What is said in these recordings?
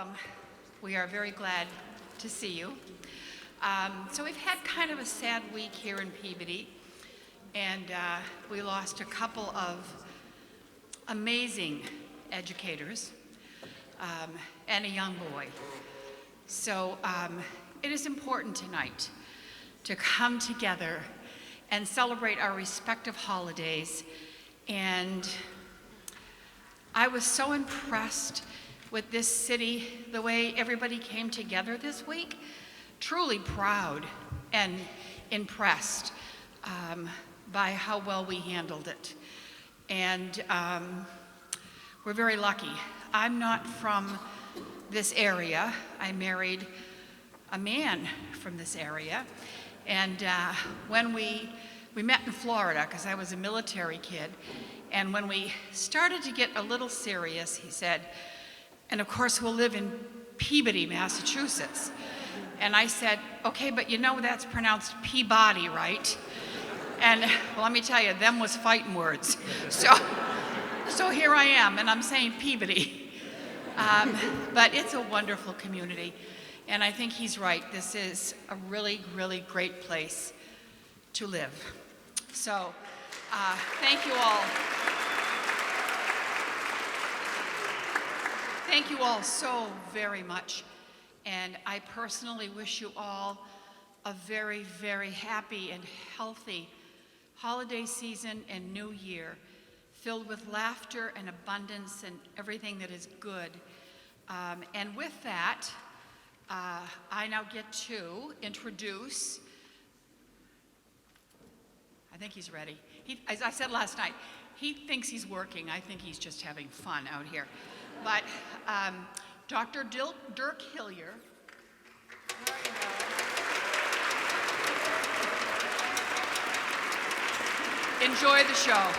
welcome. We are very glad to see you. So we've had kind of a sad week here in Peabody, and we lost a couple of amazing educators and a young boy. So it is important tonight to come together and celebrate our respective holidays. And I was so impressed with this city, the way everybody came together this week. Truly proud and impressed by how well we handled it. And we're very lucky. I'm not from this area. I married a man from this area. And when we met in Florida, because I was a military kid, and when we started to get a little serious, he said, and of course we'll live in Peabody, Massachusetts. And I said, okay, but you know that's pronounced Peabody, right? And well, let me tell you, them was fighting words. So here I am, and I'm saying Peabody. But it's a wonderful community. And I think he's right. This is a really, really great place to live. So thank you all. Thank you all so very much. And I personally wish you all a very, very happy and healthy holiday season and new year, filled with laughter and abundance and everything that is good. And with that, I now get to introduce, I think he's ready. As I said last night, he thinks he's working. I think he's just having fun out here. But Dr. Dirk Hillier. Enjoy the show.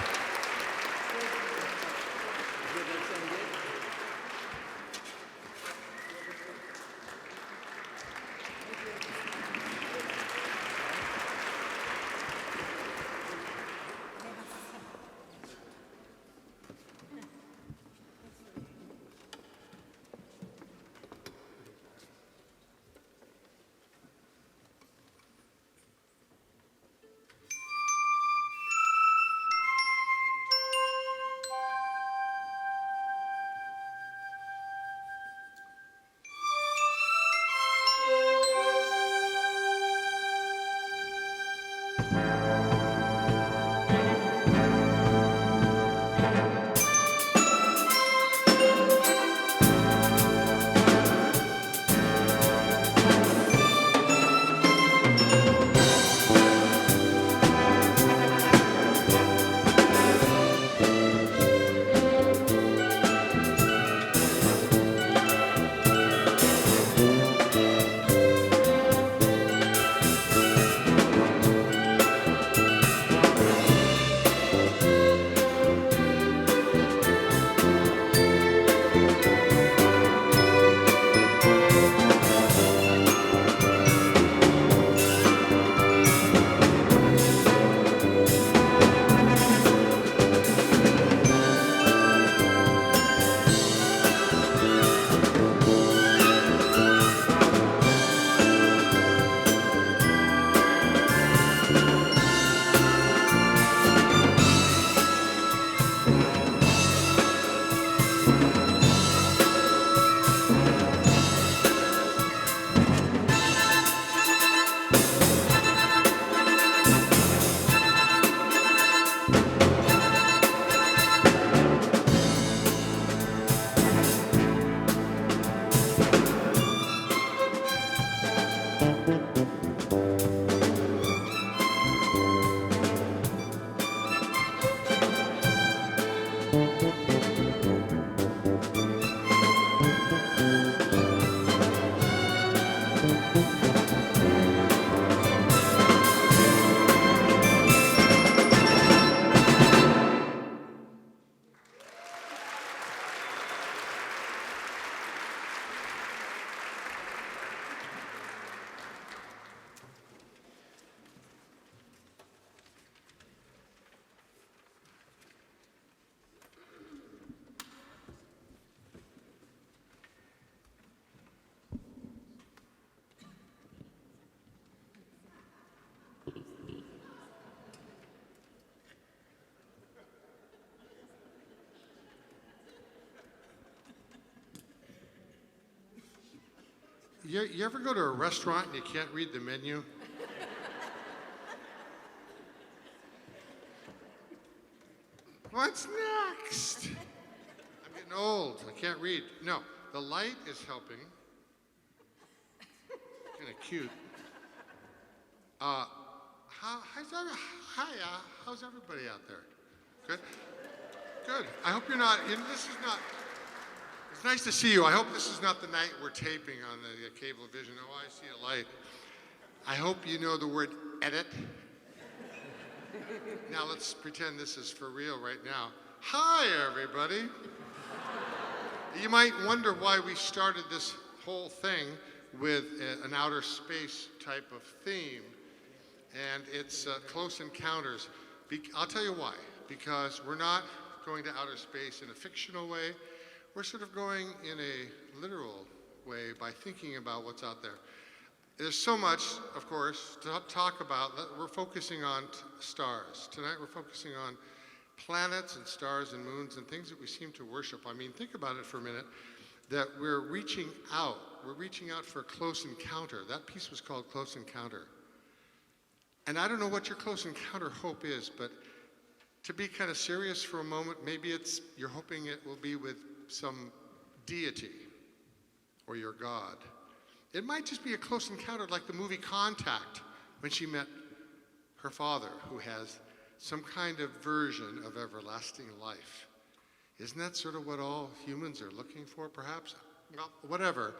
You ever go to a restaurant and you can't read the menu? What's next? I'm getting old. I can't read. No, the light is helping. Kind of cute. How's everybody out there? Good? Good. I hope you're not, this is not, it's nice to see you. I hope this is not the night we're taping on the cable vision. Oh, I see a light. I hope you know the word edit. Now let's pretend this is for real right now. Hi, everybody. You might wonder why we started this whole thing with an outer space type of theme, and it's Close Encounters. I'll tell you why. Because we're not going to outer space in a fictional way. We're sort of going in a literal way by thinking about what's out there. There's so much, of course, to talk about. We're focusing on stars. Tonight we're focusing on planets and stars and moons and things that we seem to worship. I mean, think about it for a minute, that we're reaching out. We're reaching out for a close encounter. That piece was called Close Encounter. And I don't know what your close encounter hope is, but to be kind of serious for a moment, maybe you're hoping it will be with some deity or your God. It might just be a close encounter like the movie Contact, when she met her father, who has some kind of version of everlasting life. Isn't that sort of what all humans are looking for, perhaps? Well, whatever.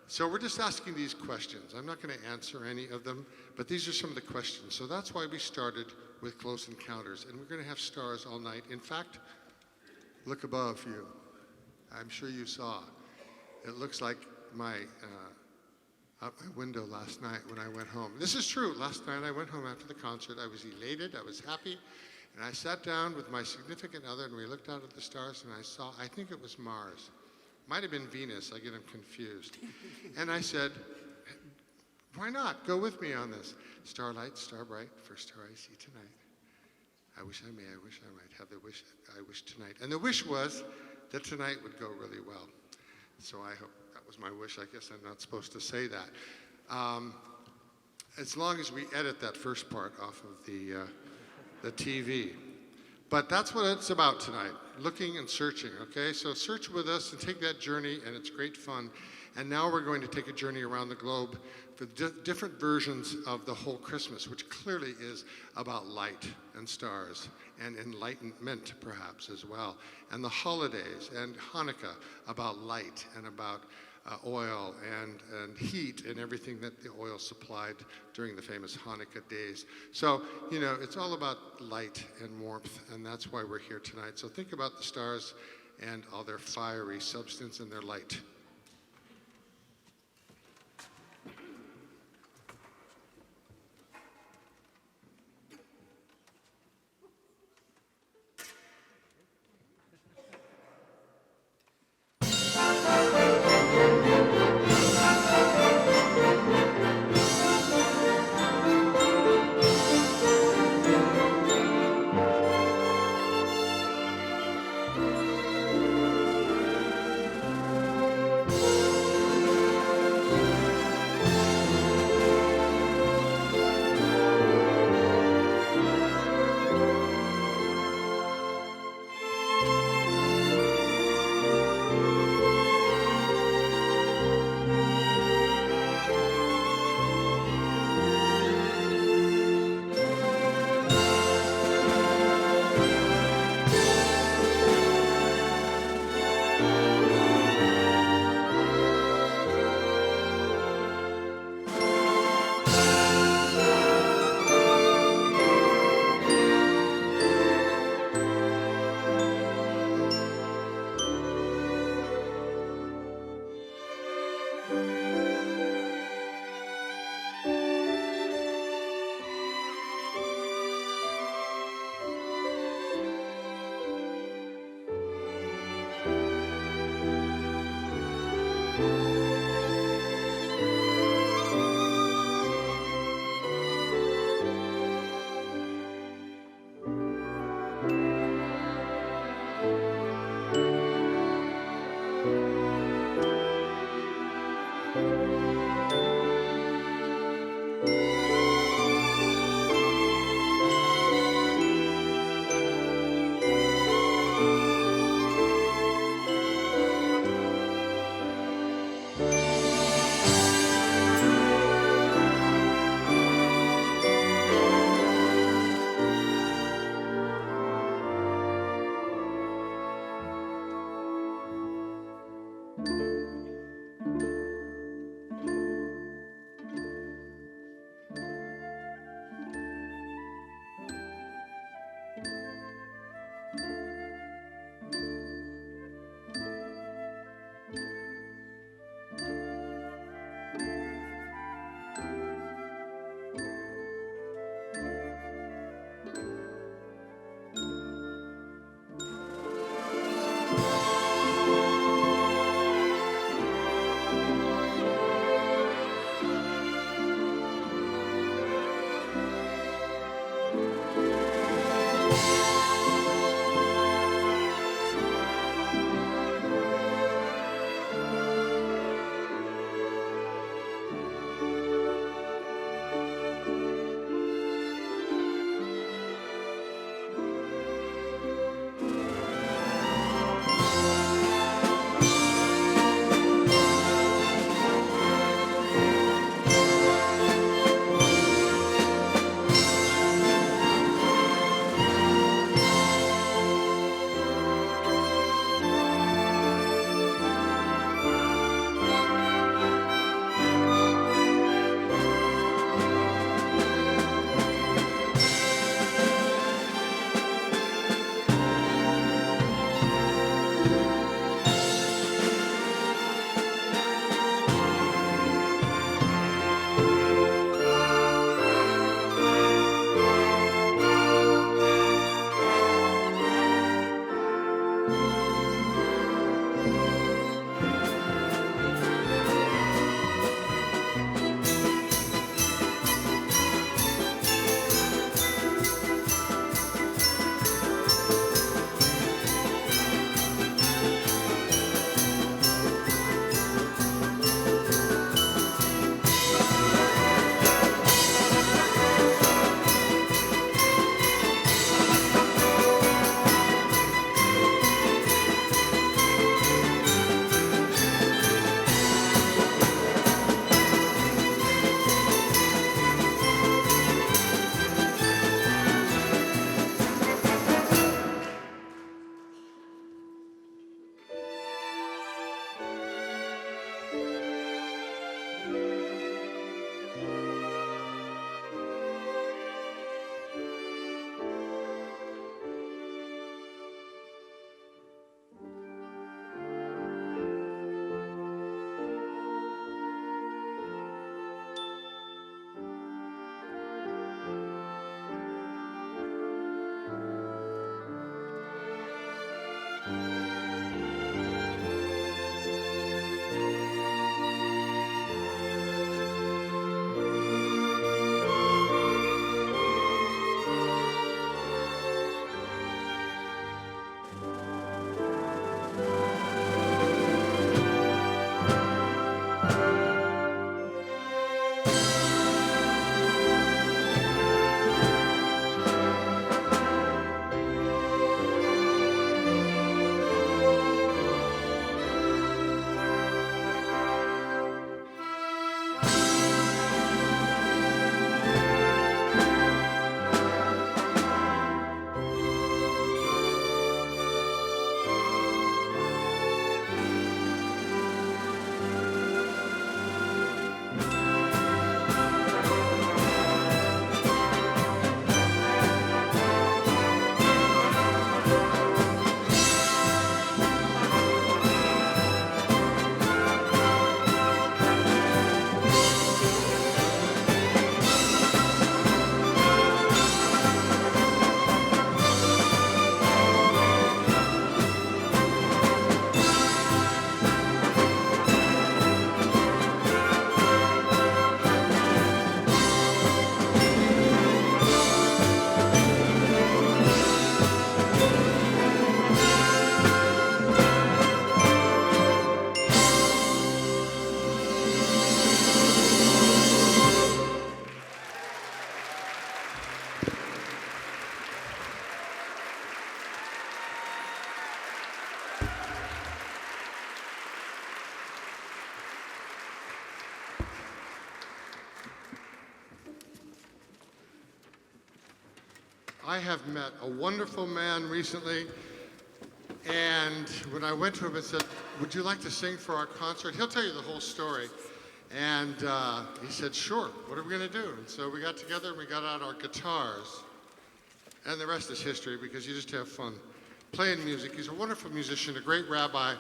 So we're just asking these questions. I'm not going to answer any of them, but these are some of the questions. So that's why we started with Close Encounters, and we're going to have stars all night. In fact, look above you. I'm sure you saw. It looks like out my window last night when I went home. This is true. Last night I went home after the concert. I was elated. I was happy. And I sat down with my significant other, and we looked out at the stars, and I think it was Mars. Might have been Venus. I get them confused. And I said, why not? Go with me on this. Starlight, star bright, first star I see tonight. I wish I might have the wish I wish tonight. And the wish was that tonight would go really well. So I hope that was my wish. I guess I'm not supposed to say that. As long as we edit that first part off of the TV. But that's what it's about tonight, looking and searching, okay? So search with us and take that journey, and it's great fun. And now we're going to take a journey around the globe for different versions of the whole Christmas, which clearly is about light and stars and enlightenment, perhaps, as well. And the holidays and Hanukkah about light and about oil and heat and everything that the oil supplied during the famous Hanukkah days. So, it's all about light and warmth, and that's why we're here tonight. So think about the stars and all their fiery substance and their light. I have met a wonderful man recently, and when I went to him and said, would you like to sing for our concert? He'll tell you the whole story. And he said, sure, what are we going to do? And so we got together and we got out our guitars. And the rest is history because you just have fun playing music. He's a wonderful musician, a great rabbi,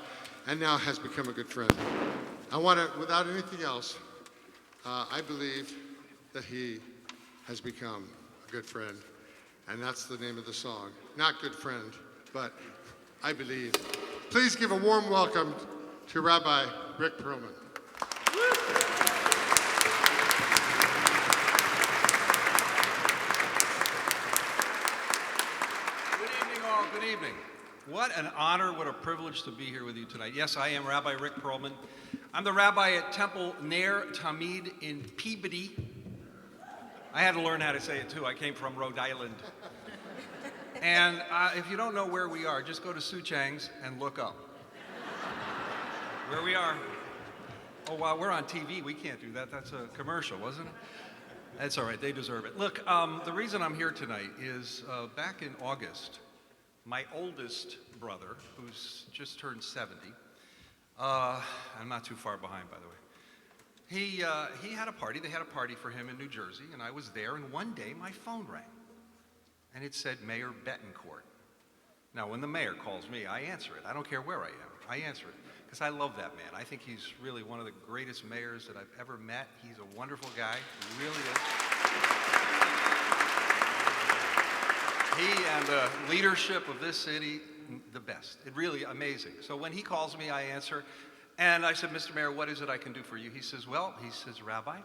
and now has become a good friend. I want to, without anything else, I believe that he has become a good friend. And that's the name of the song. Not good friend, but I believe. Please give a warm welcome to Rabbi Rick Perlman. Good evening. What an honor, what a privilege to be here with you tonight. Yes, I am Rabbi Rick Perlman. I'm the rabbi at Temple Ner Tamid in Peabody. I had to learn how to say it too. I came from Rhode Island. And if you don't know where we are, just go to Suchang's and look up where we are. Oh, wow, we're on TV. We can't do that. That's a commercial, wasn't it? That's all right. They deserve it. Look, the reason I'm here tonight is back in August, my oldest brother, who's just turned 70, I'm not too far behind, by the way, he had a party. They had a party for him in New Jersey, and I was there, and one day my phone rang, and it said Mayor Betancourt. Now, when the mayor calls me, I answer it. I don't care where I am. I answer it, because I love that man. I think he's really one of the greatest mayors that I've ever met. He's a wonderful guy. He really is. He and the leadership of this city, the best. It really amazing. So when he calls me, I answer. And I said, Mr. Mayor, what is it I can do for you? He says, Rabbi,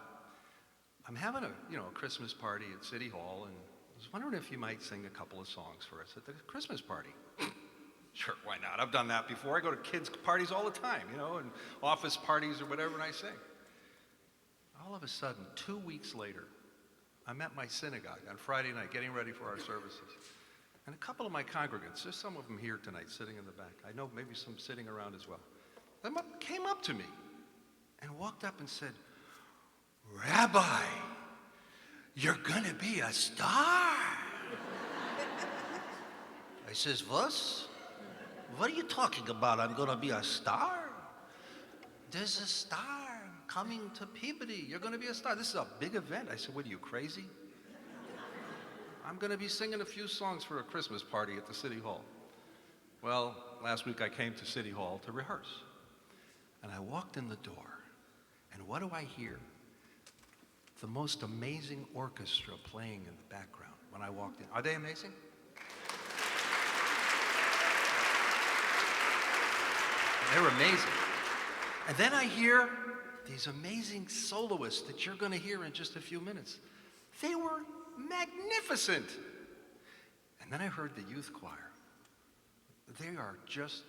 I'm having a Christmas party at City Hall, and I was wondering if you might sing a couple of songs for us at the Christmas party. Sure, why not? I've done that before. I go to kids' parties all the time, and office parties or whatever, and I sing. All of a sudden, 2 weeks later, I'm at my synagogue on Friday night getting ready for our services. And a couple of my congregants, there's some of them here tonight sitting in the back. I know maybe some sitting around as well. They came up to me and walked up and said, Rabbi, you're going to be a star. I says, what are you talking about? I'm going to be a star? There's a star coming to Peabody. You're going to be a star. This is a big event. I said, what are you, crazy? I'm going to be singing a few songs for a Christmas party at the City Hall. Well, last week I came to City Hall to rehearse. And I walked in the door, and what do I hear? The most amazing orchestra playing in the background when I walked in. Are they amazing? They're amazing. And then I hear these amazing soloists that you're going to hear in just a few minutes. They were magnificent. And then I heard the youth choir. They are just,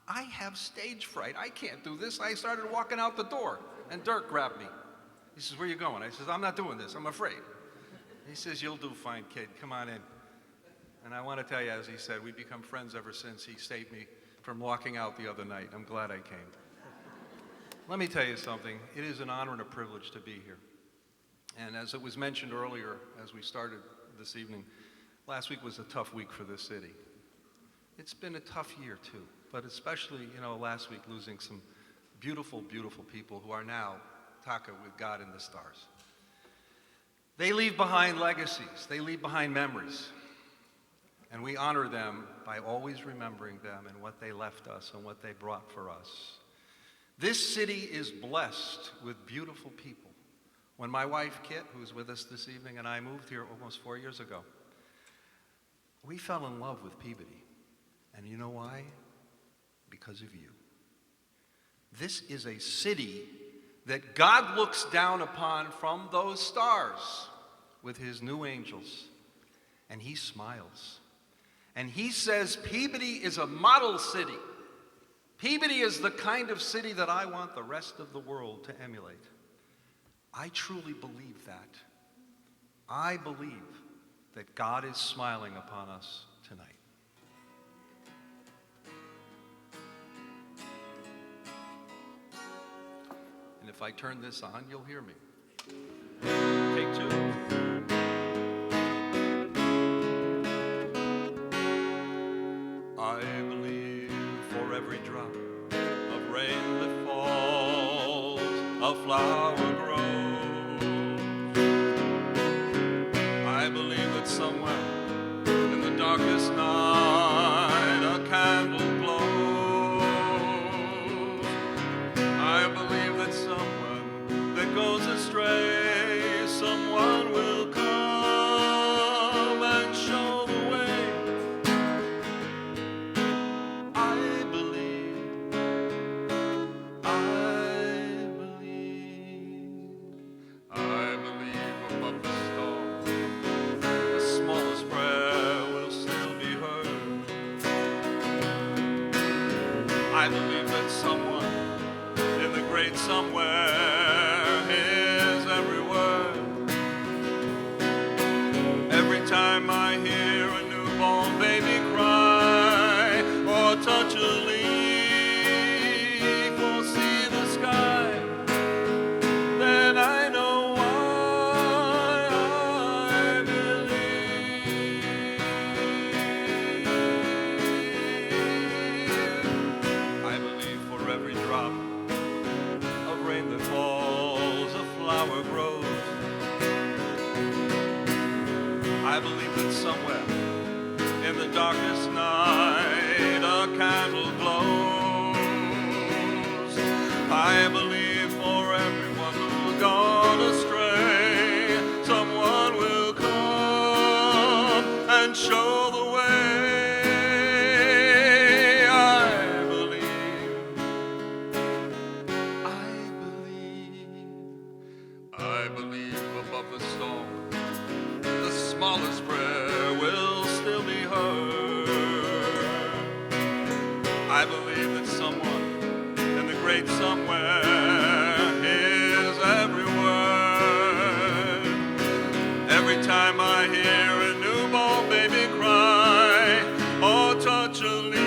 I have stage fright. I can't do this. I started walking out the door, and Dirk grabbed me. He says, where are you going? I says, I'm not doing this. I'm afraid. He says, you'll do fine, kid. Come on in. And I want to tell you, as he said, we've become friends ever since. He saved me from walking out the other night. I'm glad I came. Let me tell you something. It is an honor and a privilege to be here. And as it was mentioned earlier, as we started this evening, last week was a tough week for this city. It's been a tough year, too. But especially, last week losing some beautiful, beautiful people who are now taka with God in the stars. They leave behind legacies. They leave behind memories. And we honor them by always remembering them and what they left us and what they brought for us. This city is blessed with beautiful people. When my wife, Kit, who's with us this evening, and I moved here almost 4 years ago, we fell in love with Peabody. And you know why? Because of you. This is a city that God looks down upon from those stars with his new angels. And he smiles. And he says, Peabody is a model city. Peabody is the kind of city that I want the rest of the world to emulate. I truly believe that. I believe that God is smiling upon us tonight. And if I turn this on, you'll hear me. Take two. drop of rain that falls, a flower grows. I believe that somewhere in the darkest night a candle glows. I believe that someone that goes astray, someone will come and show the way. I believe, I believe above the storm, the smallest prayer will still be heard. I believe that someone in the great somewhere hears every word. Every time I hear a newborn baby cry, or touch a leaf, or see the sky, then I know why I believe. I believe for every drop of rain that falls, a flower grows. I believe that somewhere in the darkest night a candle glows. I believe for everyone who's gone astray, someone will come and show the way. I believe, I believe above the storm, the smallest prayer will still be heard. I believe that someone in the great somewhere hears every word. Every time I hear a newborn baby cry, or touch a leaf,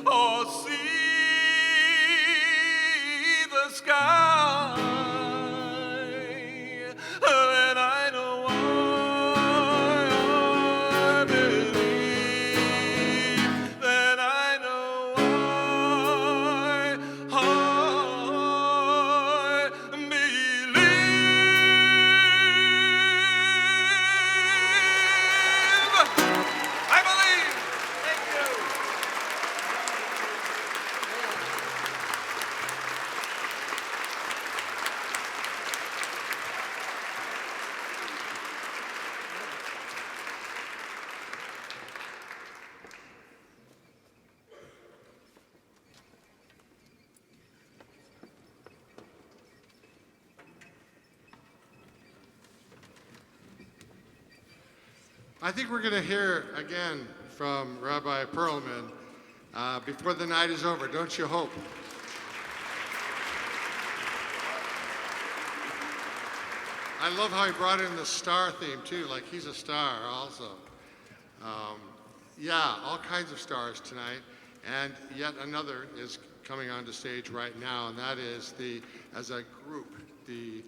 or see the sky, then I know why I believe. Then I know why I believe. I believe. Thank you. I think we're going to hear again from Rabbi Perlman before the night is over, don't you hope? I love how he brought in the star theme too, like he's a star also. Yeah, all kinds of stars tonight. And yet another is coming onto stage right now, and that is as a group, the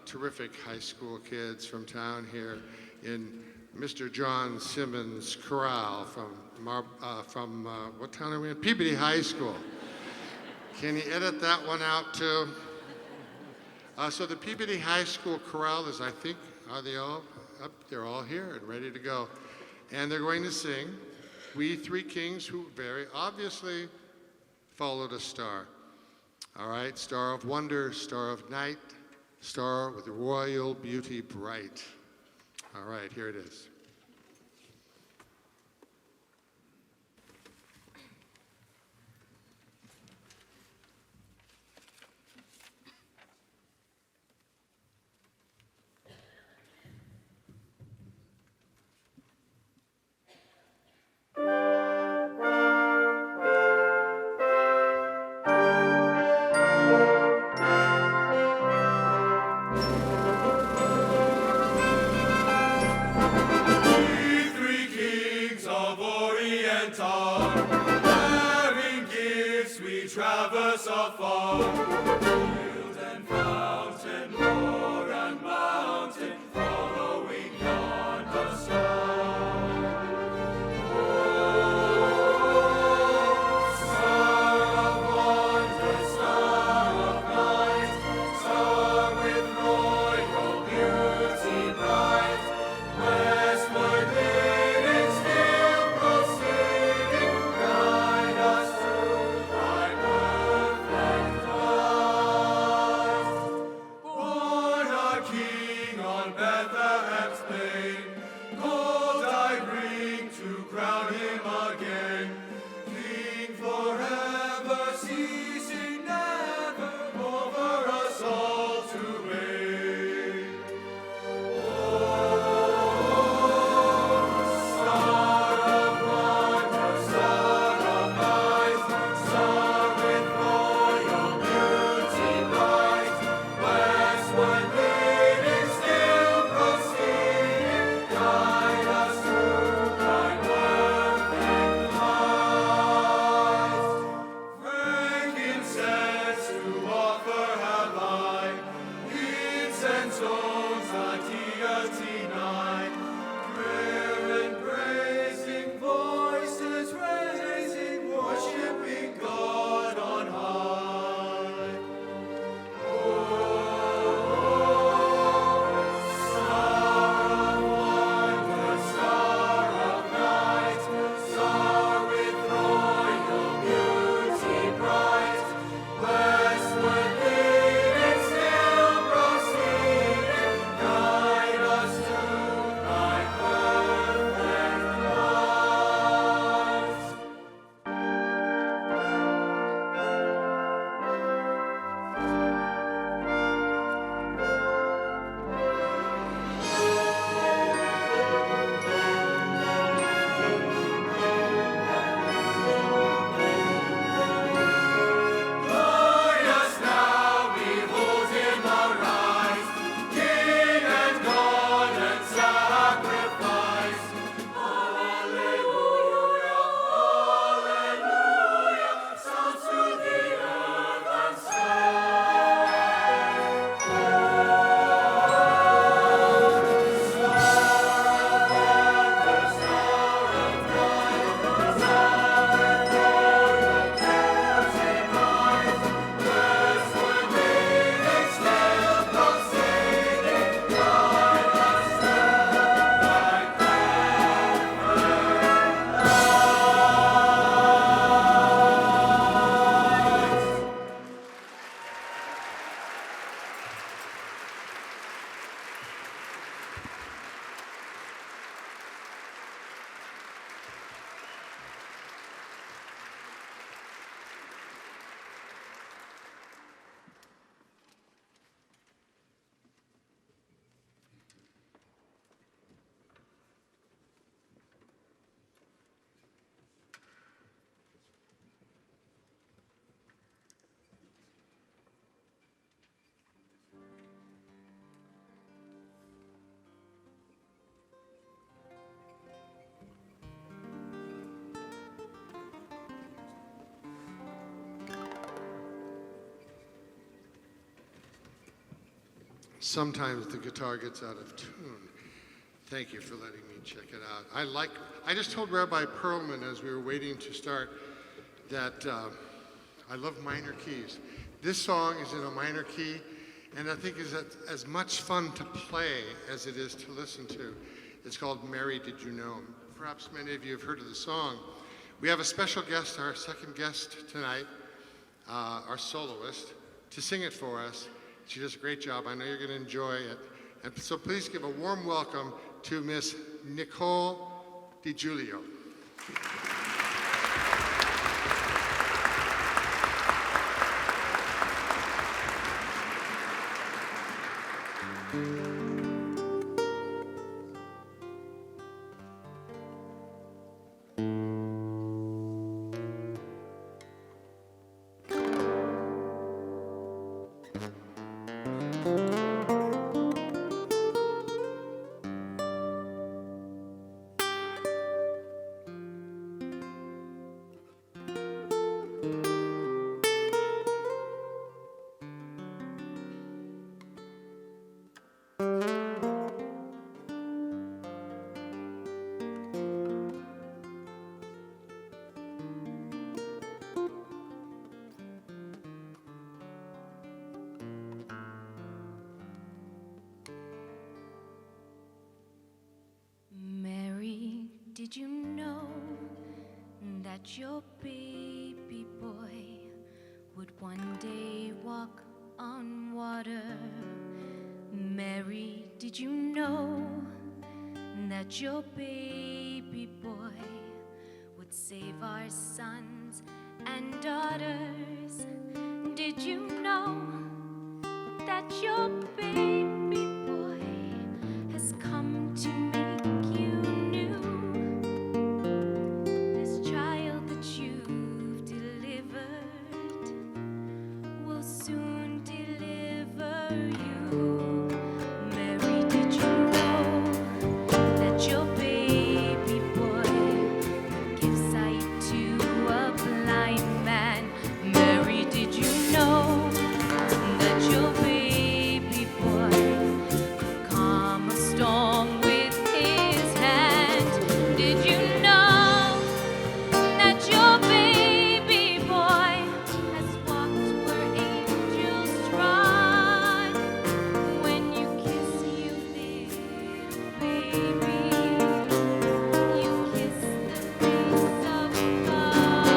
terrific high school kids from town here in Mr. John Simmons Chorale from what town are we in? Peabody High School. Can you edit that one out too? So the Peabody High School Chorale is, I think, are they all up? They're all here and ready to go. And they're going to sing We Three Kings Who Very Obviously Followed a Star. All right, star of wonder, star of night, star with royal beauty bright. All right, here it is. Traverse afar, field and fountain, moor and mountain, following yonder star. Oh, sometimes the guitar gets out of tune. Thank you for letting me check it out. I just told Rabbi Perlman as we were waiting to start that I love minor keys. This song is in a minor key, and I think is as much fun to play as it is to listen to. It's called Mary, Did You Know? Perhaps many of you have heard of the song. We have a special guest, our second guest tonight, our soloist, to sing it for us. She does a great job. I know you're going to enjoy it. And so please give a warm welcome to Miss Nicole DiGiulio. Mary, did you know that your baby boy would one day walk on water? Mary, did you know that your baby boy would save our sons and daughters? Did you know that your baby boy has come to make you new? This child that you've delivered will soon deliver you. Mary, did you know that your baby boy gives sight to a blind man? Mary, did you know that your baby boy could calm a storm with his hand? Did you know that your baby boy has walked where angels trod? When you kiss your little baby, you kiss the face of God.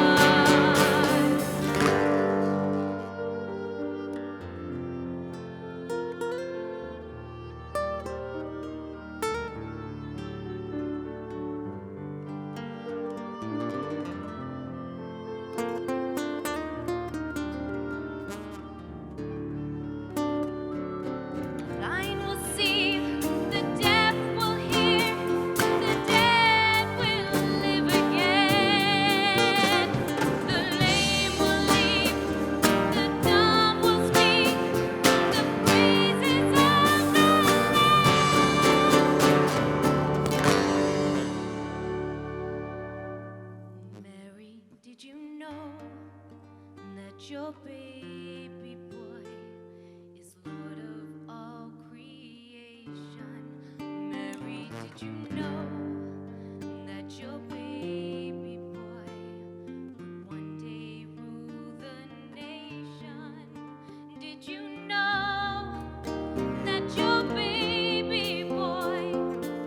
Blind will see, the deaf will hear, the dead will live again. The lame will leap, the dumb will speak, the praises of the Lamb. Mary, did you know that your baby boy is Lord of all creation? Mary, did you know that your baby boy would one day rule the nation? Did you know that your baby boy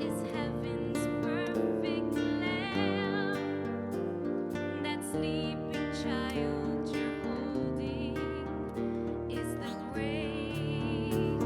is heaven's perfect lamb? That sleeping child you're holding is the great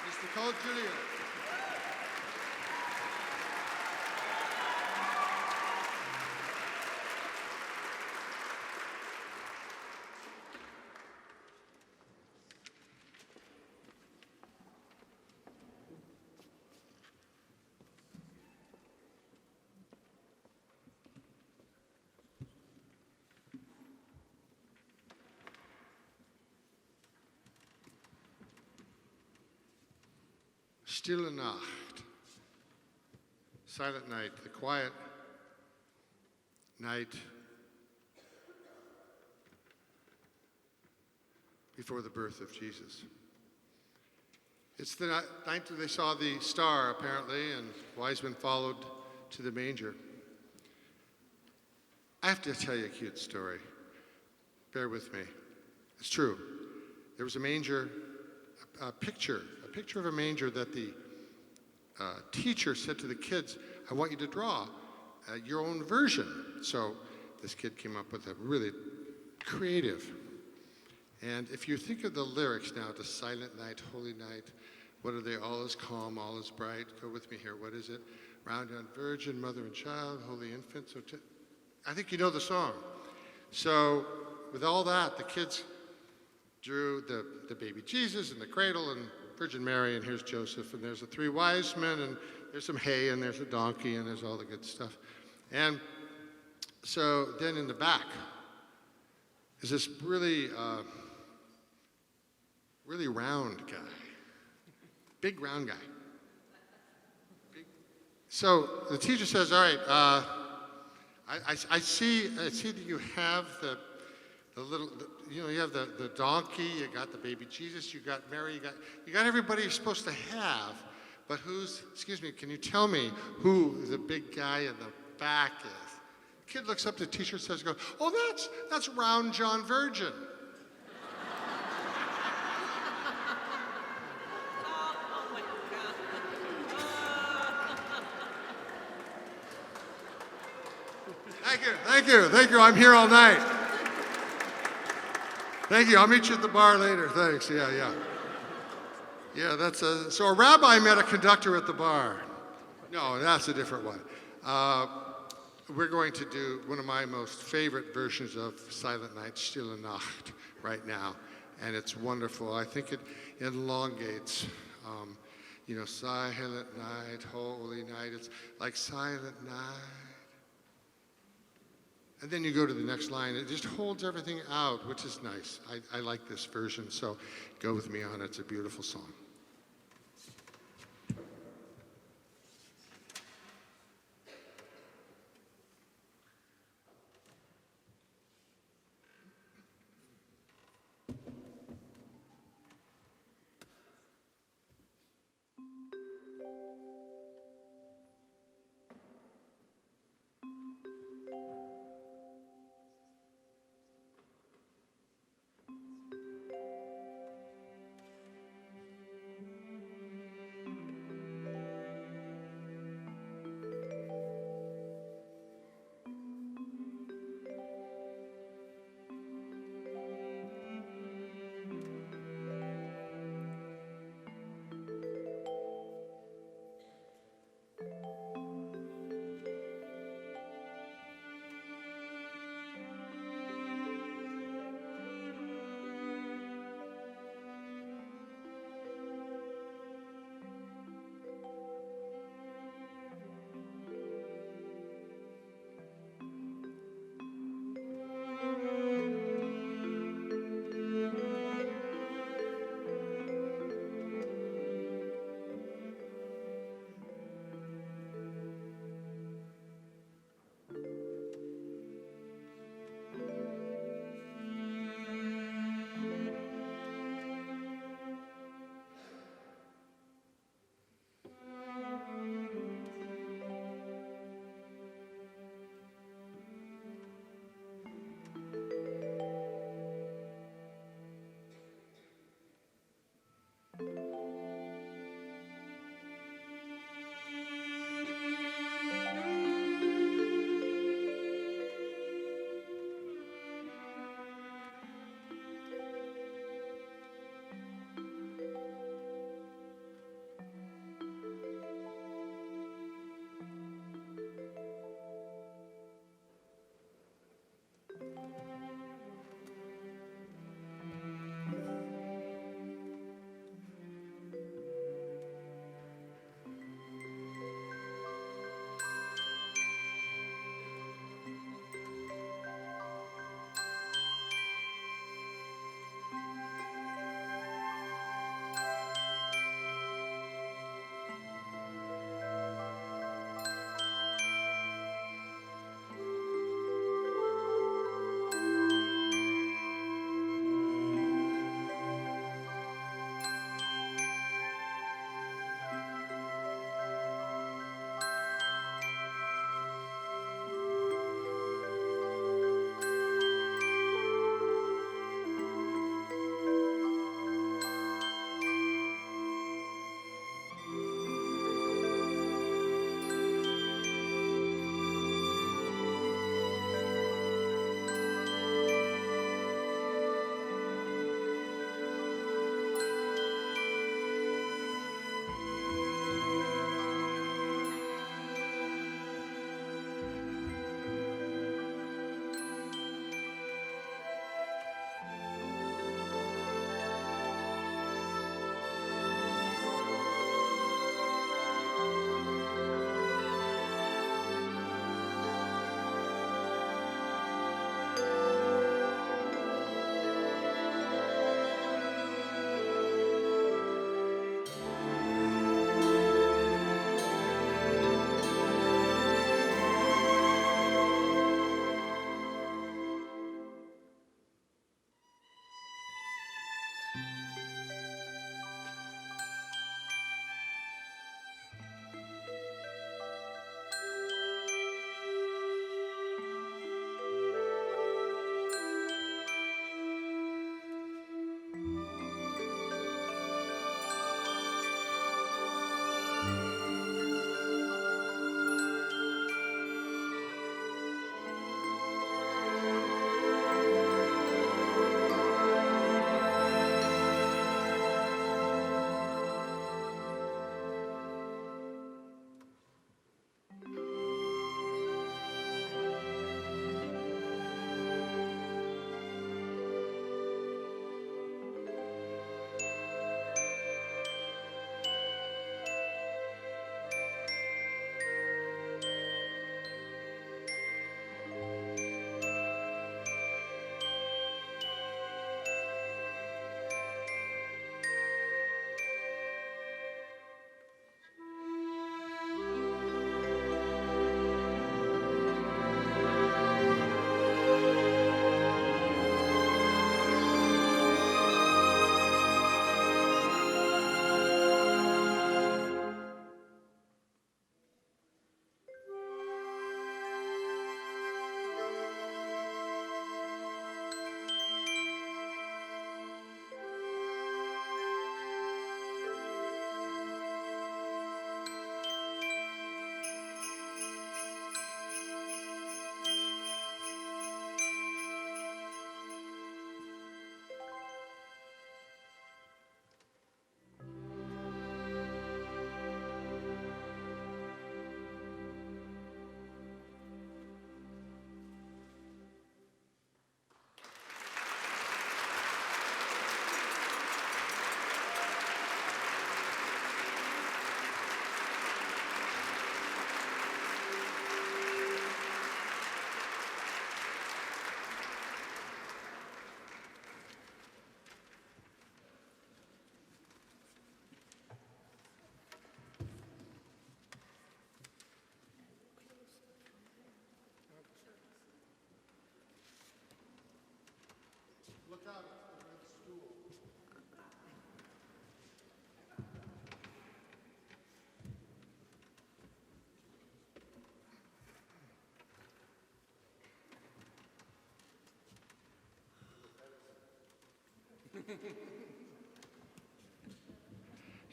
Miss Nicole Giulio. Stille Nacht. Silent night, the quiet night before the birth of Jesus. It's the night that they saw the star, apparently, and wise men followed to the manger. I have to tell you a cute story. Bear with me. It's true. There was a manger, a picture of a manger that the teacher said to the kids, I want you to draw your own version. So this kid came up with a really creative. And if you think of the lyrics now to Silent Night, Holy Night, what are they? All is calm, all is bright. Go with me here. What is it? Round young virgin, mother and child, holy infant. I think you know the song. So with all that, the kids drew the baby Jesus and the cradle and Virgin Mary, and here's Joseph, and there's the three wise men, and there's some hay, and there's a donkey, and there's all the good stuff. And so then in the back is this really round guy, big round guy. So the teacher says, all right, I see that you have the little, you have the donkey, you got the baby Jesus, you got Mary, you got everybody you're supposed to have, but excuse me, can you tell me who the big guy in the back is? The kid looks up to the teacher and says, oh, that's Round John Virgin. Thank you, I'm here all night. Thank you, I'll meet you at the bar later, thanks, yeah. Yeah, so a rabbi met a conductor at the bar. No, that's a different one. We're going to do one of my most favorite versions of Silent Night, Stille Nacht, right now, and it's wonderful. I think it elongates, silent night, holy night, it's like silent night. And then you go to the next line. It just holds everything out, which is nice. I like this version, so go with me on it. It's a beautiful song.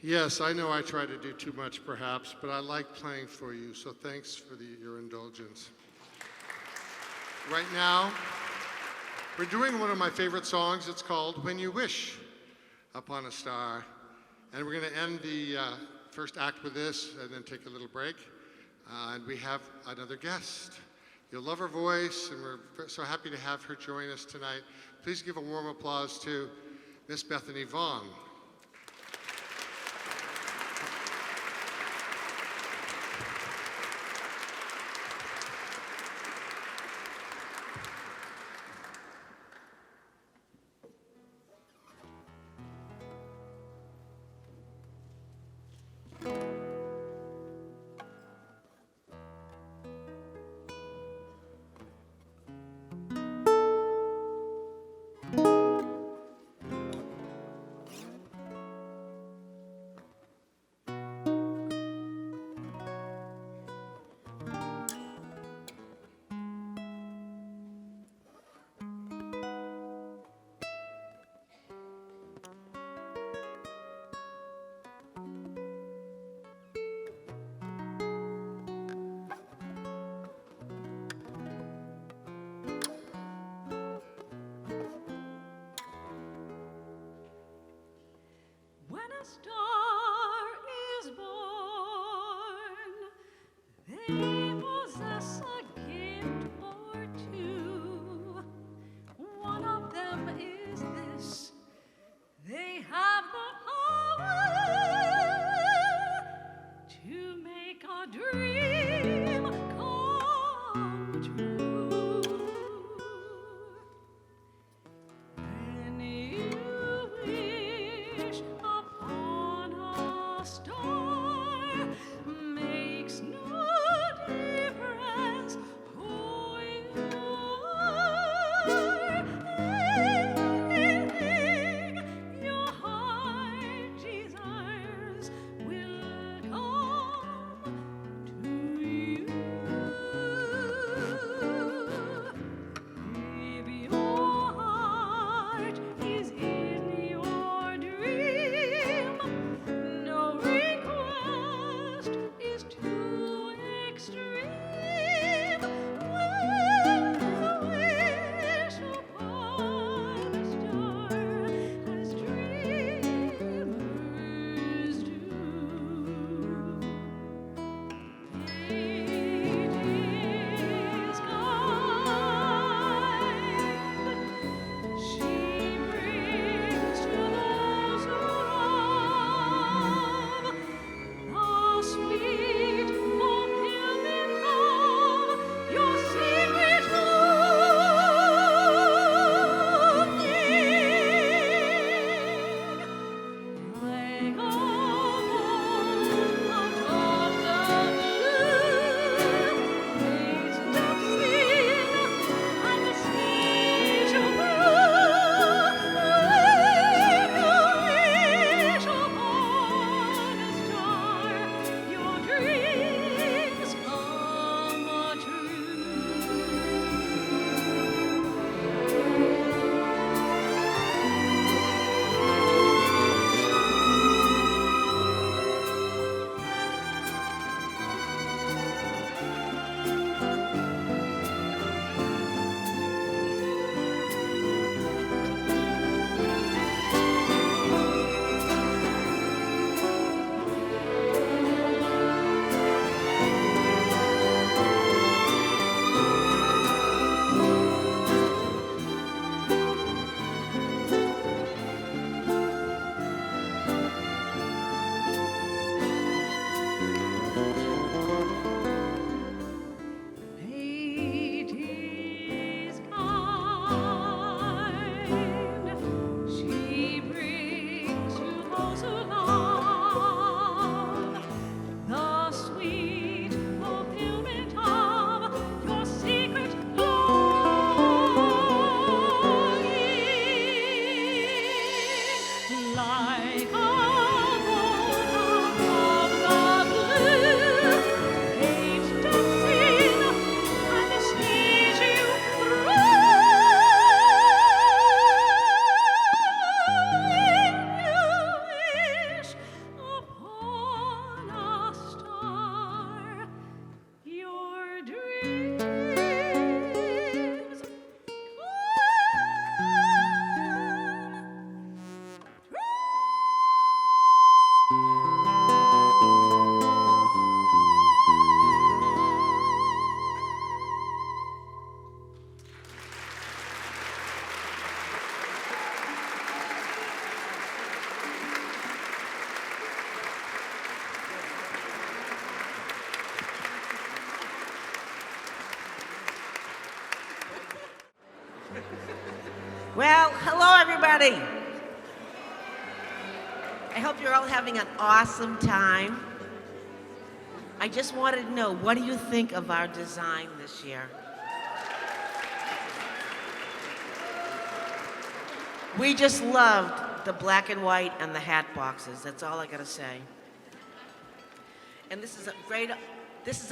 Yes, I know I try to do too much perhaps, but I like playing for you, so thanks for your indulgence. Right now, we're doing one of my favorite songs. It's called When You Wish Upon a Star. And we're going to end the first act with this and then take a little break. And we have another guest. You'll love her voice, and we're so happy to have her join us tonight. Please give a warm applause to Miss Bethany Vaughn. When a star is born, they possess a gift or two. One of them is this: they have the power to make a dream come true. When you wish upon a star, makes no difference who you are. Anything your heart desires will come to you. If your heart is in your dream, no request is too extreme. When you wish upon a star, as dreamers do, it is kind. She brings to those who love the sweet fulfillment of your secret longing. Like a bolt out of the blue, raised up sin and the sea shall prove. When you wish upon a star, your dreams come true. Fate is kind. She brings to those who love the sweet fulfillment of your secret longing. Like a bolt out of the blue, fate doth sin and sneeze you through. everybody. I hope you're all having an awesome time. I just wanted to know, what do you think of our design this year? We just loved the black and white and the hat boxes. That's all I gotta say. And this is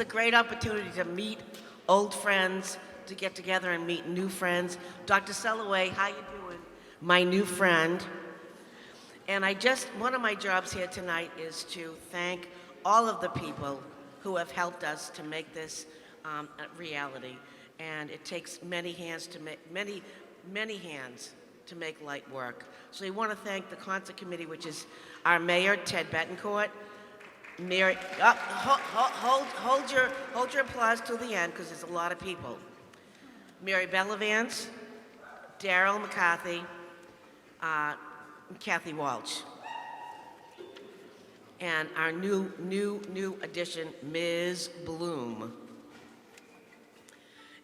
a great opportunity to meet old friends, to get together and meet new friends. Dr. Sellaway, how you doing? My new friend. And one of my jobs here tonight is to thank all of the people who have helped us to make this a reality. And it takes many hands to make, many hands to make light work. So we want to thank the concert committee, which is our mayor, Ted Betancourt. Mary, hold your applause till the end, because there's a lot of people. Mary Bellavance, Daryl McCarthy, Kathy Walsh. And our new addition, Ms. Bloom.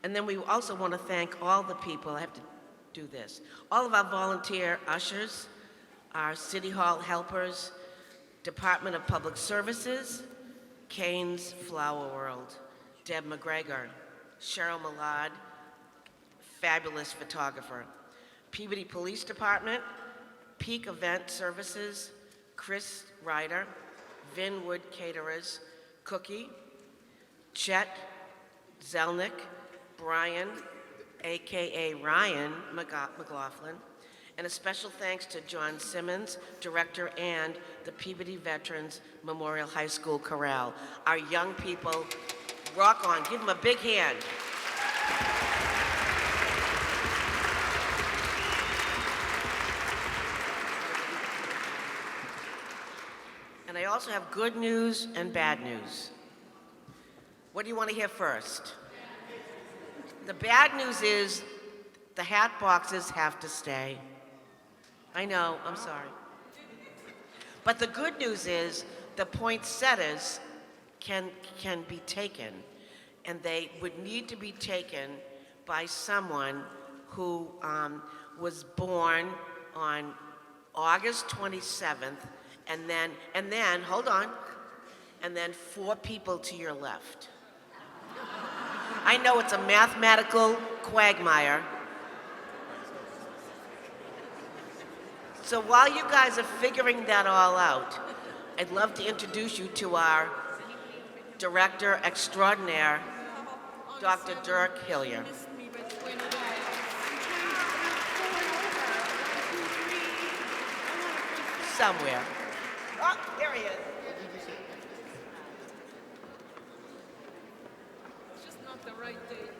And then we also want to thank all the people, I have to do this, all of our volunteer ushers, our City Hall helpers, Department of Public Services, Kane's Flower World, Deb McGregor, Cheryl Millard, fabulous photographer, Peabody Police Department, Peak Event Services, Chris Ryder, Vinwood Caterers, Cookie, Chet Zelnick, Brian, AKA Ryan McLaughlin, and a special thanks to John Simmons, director, and the Peabody Veterans Memorial High School Chorale. Our young people, rock on, give them a big hand. And I also have good news and bad news. What do you want to hear first? The bad news is the hat boxes have to stay. I know, I'm sorry. But the good news is the poinsettias can be taken, and they would need to be taken by someone who was born on August 27th, and then, hold on, and then 4 people to your left. I know it's a mathematical quagmire. So while you guys are figuring that all out, I'd love to introduce you to our director extraordinaire, Dr. Dirk Hillier. Somewhere. Oh, there he is. It's just not the right date.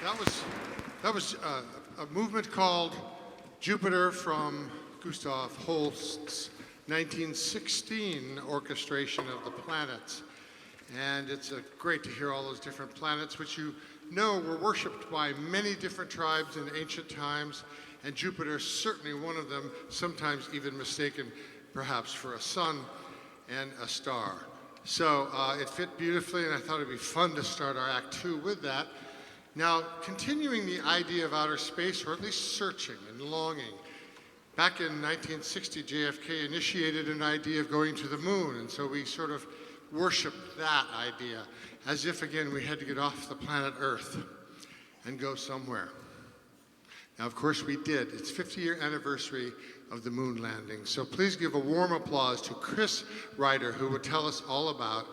That was a movement called Jupiter from Gustav Holst's 1916 orchestration of the planets. And it's great to hear all those different planets, which you know were worshipped by many different tribes in ancient times, and Jupiter is certainly one of them, sometimes even mistaken perhaps for a sun and a star. So it fit beautifully, and I thought it'd be fun to start our Act Two with that. Now, continuing the idea of outer space, or at least searching and longing, back in 1960, JFK initiated an idea of going to the moon, and so we sort of worshiped that idea, as if, again, we had to get off the planet Earth and go somewhere. Now, of course, we did. It's 50-year anniversary of the moon landing, so please give a warm applause to Chris Ryder, who will tell us all about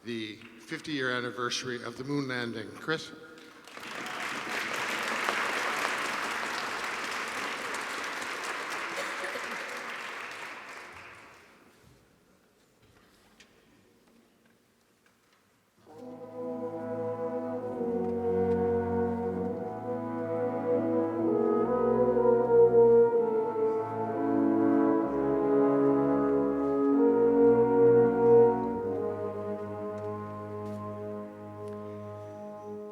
the 50-year anniversary of the moon landing. Chris?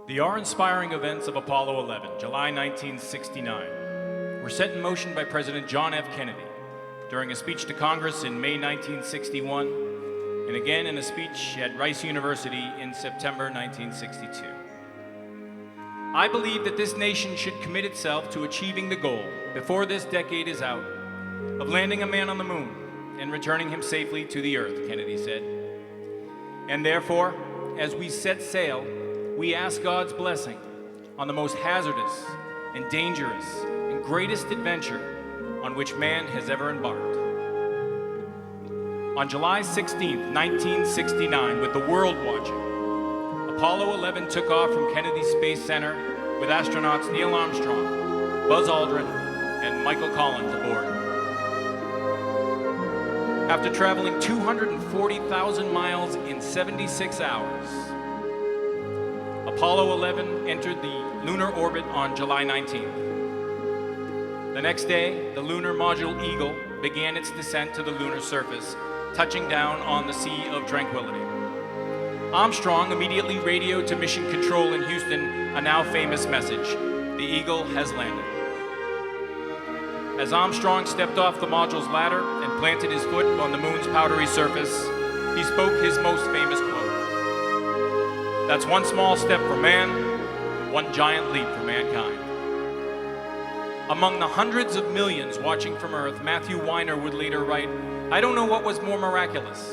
The awe-inspiring events of Apollo 11, July 1969, were set in motion by President John F. Kennedy during a speech to Congress in May 1961, and again in a speech at Rice University in September 1962. I believe that this nation should commit itself to achieving the goal, before this decade is out, of landing a man on the moon and returning him safely to the Earth, Kennedy said. And therefore, as we set sail, we ask God's blessing on the most hazardous and dangerous and greatest adventure on which man has ever embarked. On July 16, 1969, with the world watching, Apollo 11 took off from Kennedy Space Center with astronauts Neil Armstrong, Buzz Aldrin, and Michael Collins aboard. After traveling 240,000 miles in 76 hours, Apollo 11 entered the lunar orbit on July 19th. The next day, the lunar module Eagle began its descent to the lunar surface, touching down on the Sea of Tranquility. Armstrong immediately radioed to Mission Control in Houston a now famous message: the Eagle has landed. As Armstrong stepped off the module's ladder and planted his foot on the moon's powdery surface, he spoke his most famous quote: "That's one small step for man, one giant leap for mankind." Among the hundreds of millions watching from Earth, Matthew Weiner would later write, "I don't know what was more miraculous,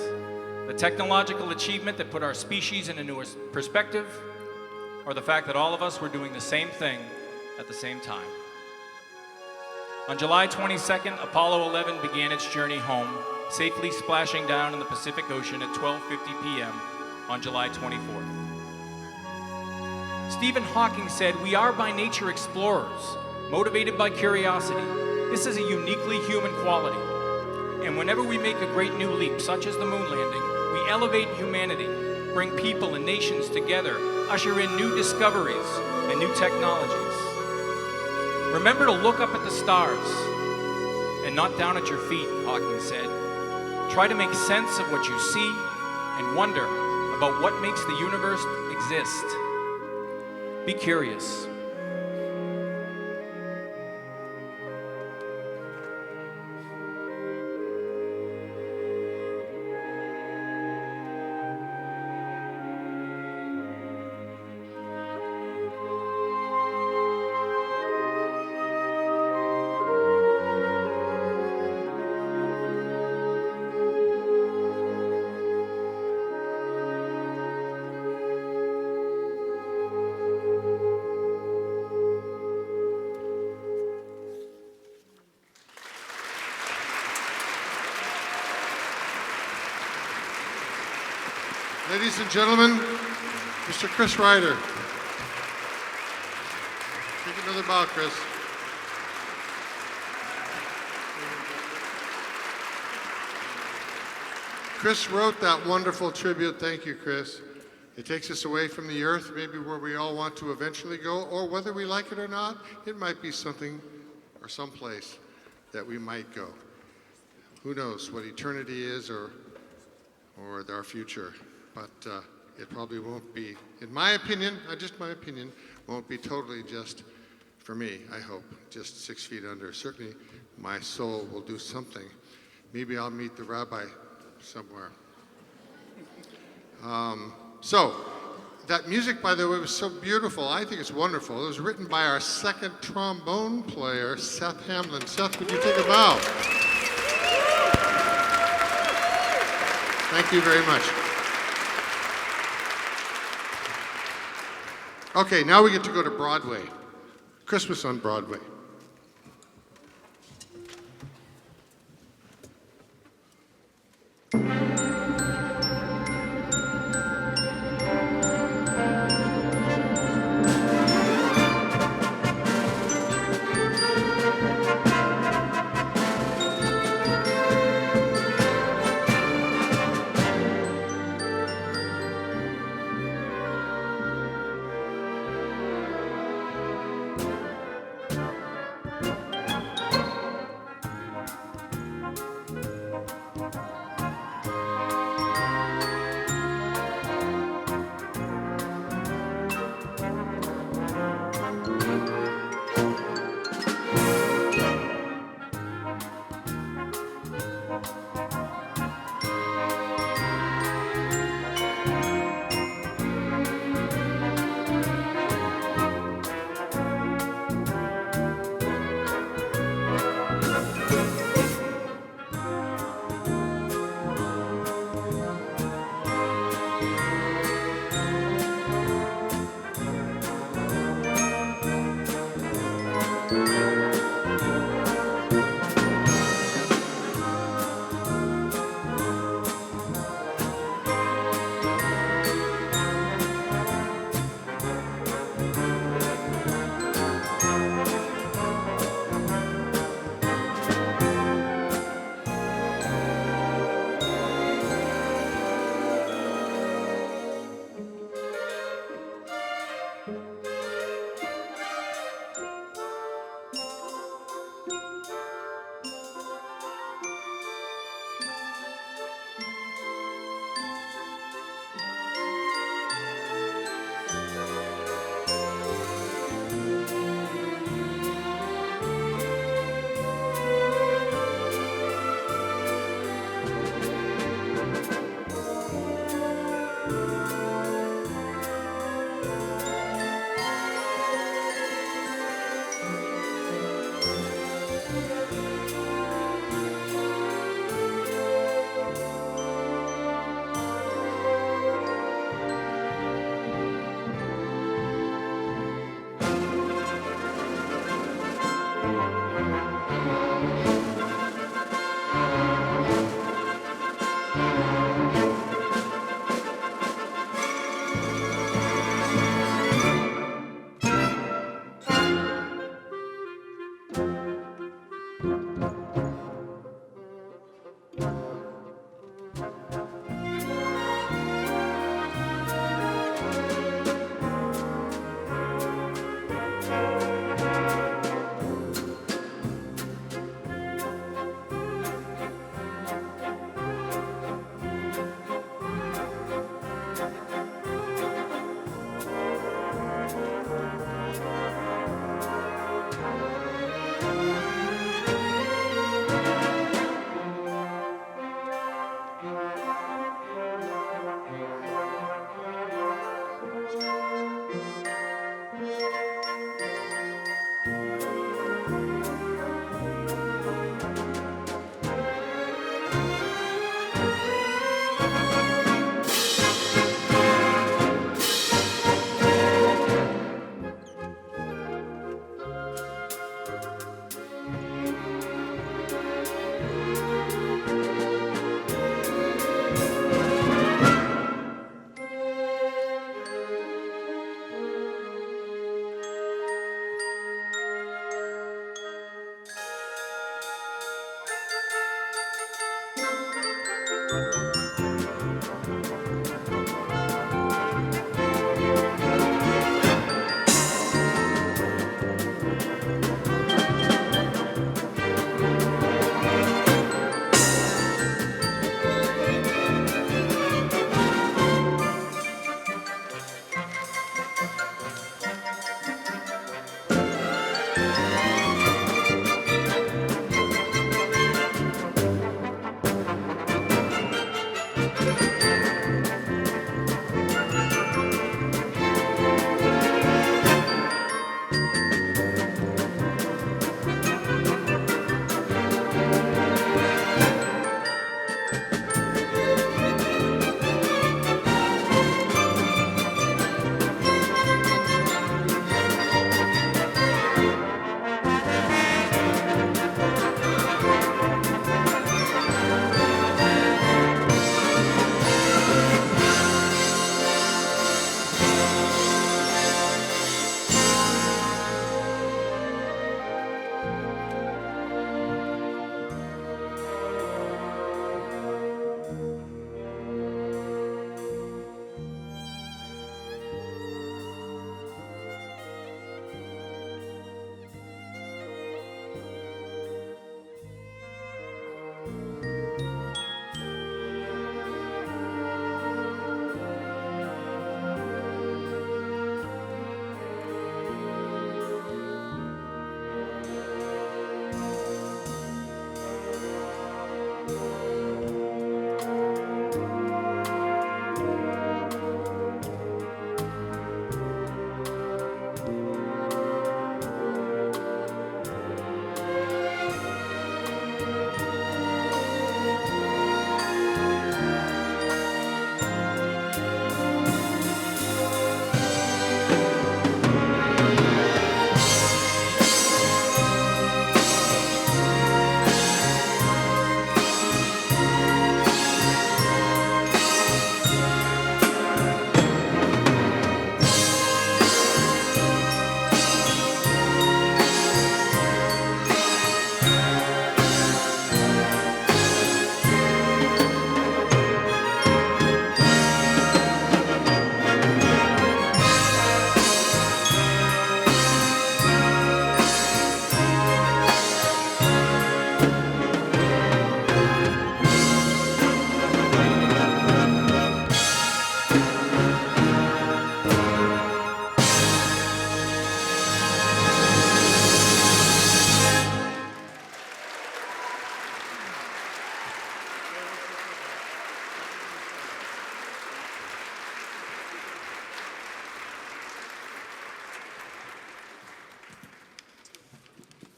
the technological achievement that put our species in a new perspective, or the fact that all of us were doing the same thing at the same time." On July 22nd, Apollo 11 began its journey home, safely splashing down in the Pacific Ocean at 12:50 p.m. on July 24th. Stephen Hawking said, "We are by nature explorers, motivated by curiosity. This is a uniquely human quality. And whenever we make a great new leap, such as the moon landing, we elevate humanity, bring people and nations together, usher in new discoveries and new technologies. Remember to look up at the stars and not down at your feet," Hawking said. "Try to make sense of what you see and wonder about what makes the universe exist. Be curious." Ladies and gentlemen, Mr. Chris Ryder. Take another bow, Chris. Chris wrote that wonderful tribute. Thank you, Chris. It takes us away from the earth, maybe where we all want to eventually go, or whether we like it or not, it might be something or someplace that we might go. Who knows what eternity is or our future, but it probably won't be, in my opinion, just my opinion, won't be totally just for me, I hope, just 6 feet under. Certainly my soul will do something. Maybe I'll meet the rabbi somewhere. So, that music, by the way, was so beautiful. I think it's wonderful. It was written by our second trombone player, Seth Hamlin. Seth, would you take a bow? Thank you very much. Okay, now we get to go to Broadway. Christmas on Broadway.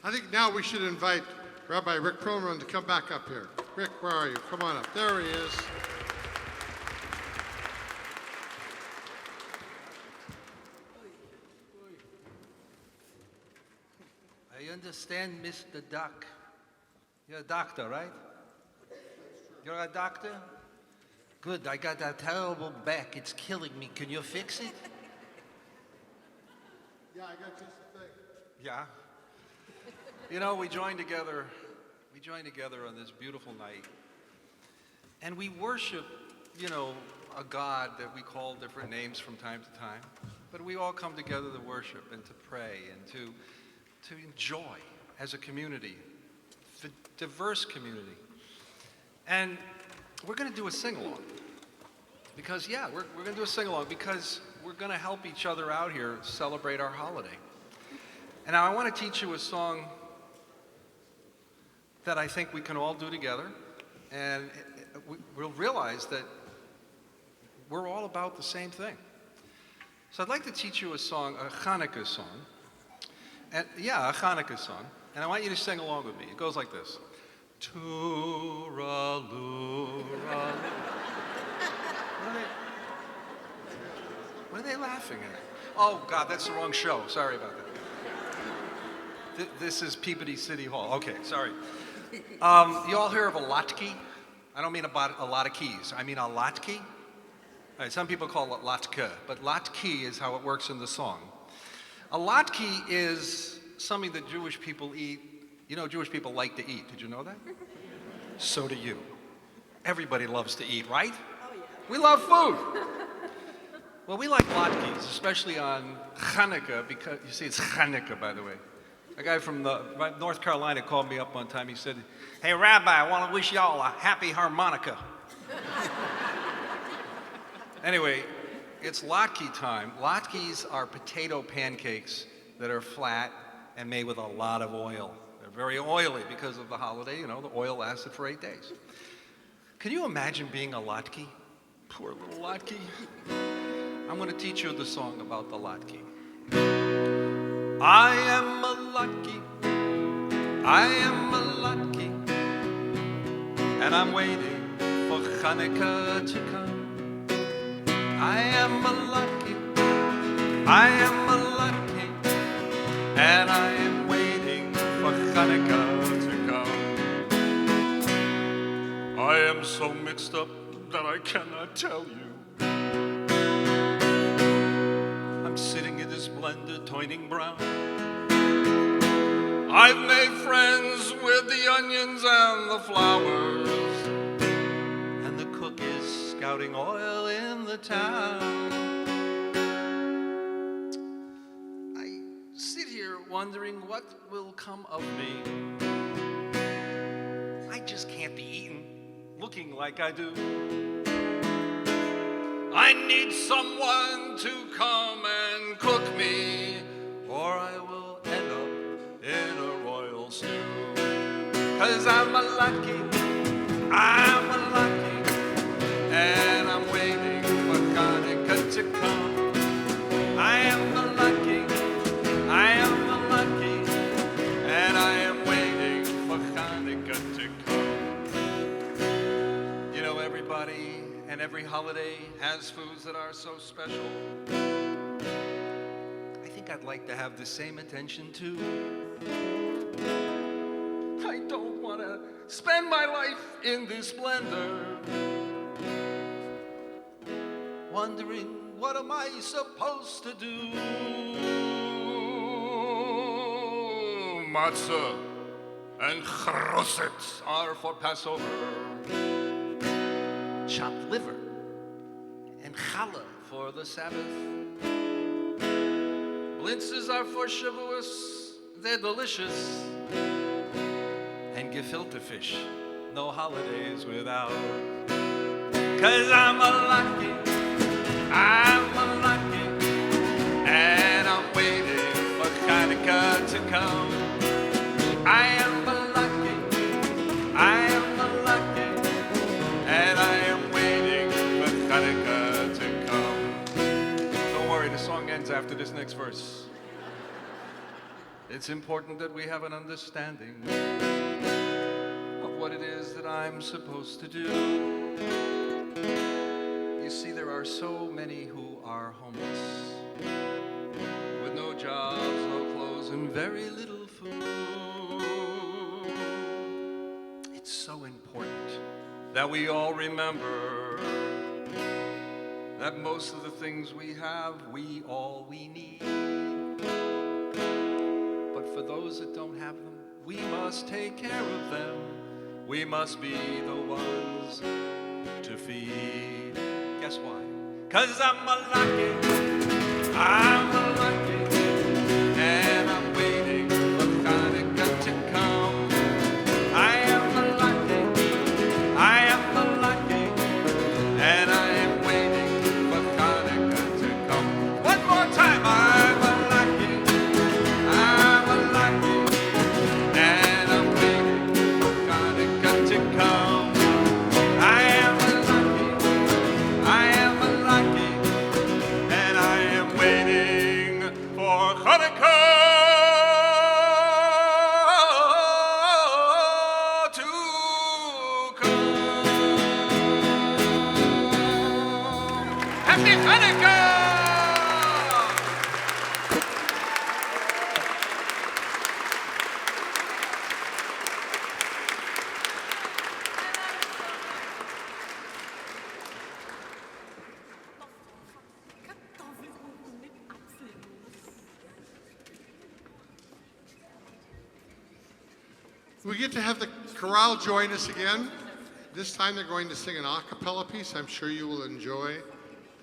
I think now we should invite Rabbi Rick Perlman to come back up here. Rick, where are you? Come on up. There he is. I understand, Mr. Duck. You're a doctor, right? You're a doctor? Good. I got that terrible back. It's killing me. Can you fix it? Yeah, I got just the thing. Yeah. You know, we joined together on this beautiful night. And we worship, you know, a God that we call different names from time to time. But we all come together to worship and to pray and to enjoy as a community, the diverse community. And we're going to do a sing-along. Because, yeah, we're going to do a sing-along because we're going to help each other out here celebrate our holiday. And now I want to teach you a song that I think we can all do together. And we'll realize that we're all about the same thing. So I'd like to teach you a song, a Hanukkah song. And yeah, a Hanukkah song. And I want you to sing along with me. It goes like this. Tooraloo-ra. What are they laughing at? Oh, God, that's the wrong show. Sorry about that. This is Peabody City Hall. Okay, sorry. You all hear of a latke? I don't mean about a lot of keys. I mean a latke. All right, some people call it latke, but latke is how it works in the song. A latke is something that Jewish people eat. You know, Jewish people like to eat. Did you know that? So do you. Everybody loves to eat, right? Oh, yeah. We love food. Well, we like latkes, especially on Hanukkah, because, you see, it's Hanukkah, by the way. A guy from North Carolina called me up one time. He said, "Hey, Rabbi, I want to wish y'all a happy harmonica." Anyway, it's latke time. Latkes are potato pancakes that are flat and made with a lot of oil. They're very oily because of the holiday. You know, the oil lasted for 8 days. Can you imagine being a latke? Poor little latke. I'm going to teach you the song about the latke. I am a latke, I am a latke, and I'm waiting for Hanukkah to come. I am a latke, I am a latke, and I am waiting for Hanukkah to come. I am so mixed up that I cannot tell you. I'm sitting in this blender toining brown. I've made friends with the onions and the flowers, and the cook is scouting oil in the town. I sit here wondering what will come of me. I just can't be eaten looking like I do. I need someone to come and cook me, or I will end up in a royal stew. 'Cause I'm a latke, and I'm waiting for Hanukkah to come. I am a latke, and I am waiting for Hanukkah to come. You know, everybody and every holiday has foods that are so special. I think I'd like to have the same attention too. I don't want to spend my life in this blender, wondering what am I supposed to do. Matzah and chroset are for Passover. Chopped liver and challah for the Sabbath. Blintzes are for Shavuos, they're delicious. And gefilte fish, no holidays without. 'Cause I'm a latke, and I'm waiting for Hanukkah to come. I am a latke, and I am waiting for Hanukkah to come. Don't worry, the song ends after this next verse. It's important that we have an understanding of what it is that I'm supposed to do. You see, there are so many who are homeless, with no jobs, no clothes, and very little food. It's so important that we all remember that most of the things we have, we need. But for those that don't have them, we must take care of them. We must be the ones to feed. Guess why? 'Cause I'm a lucky, and I'm waiting for Hanukkah to come. I am a lucky, and I am waiting for Hanukkah to come. One more time, I'm a lucky, and I'm waiting for Hanukkah to come. I am a lucky, and I am waiting for Hanukkah to come. Happy Hanukkah! We get to have the chorale join us again. This time they're going to sing an a cappella piece I'm sure you will enjoy,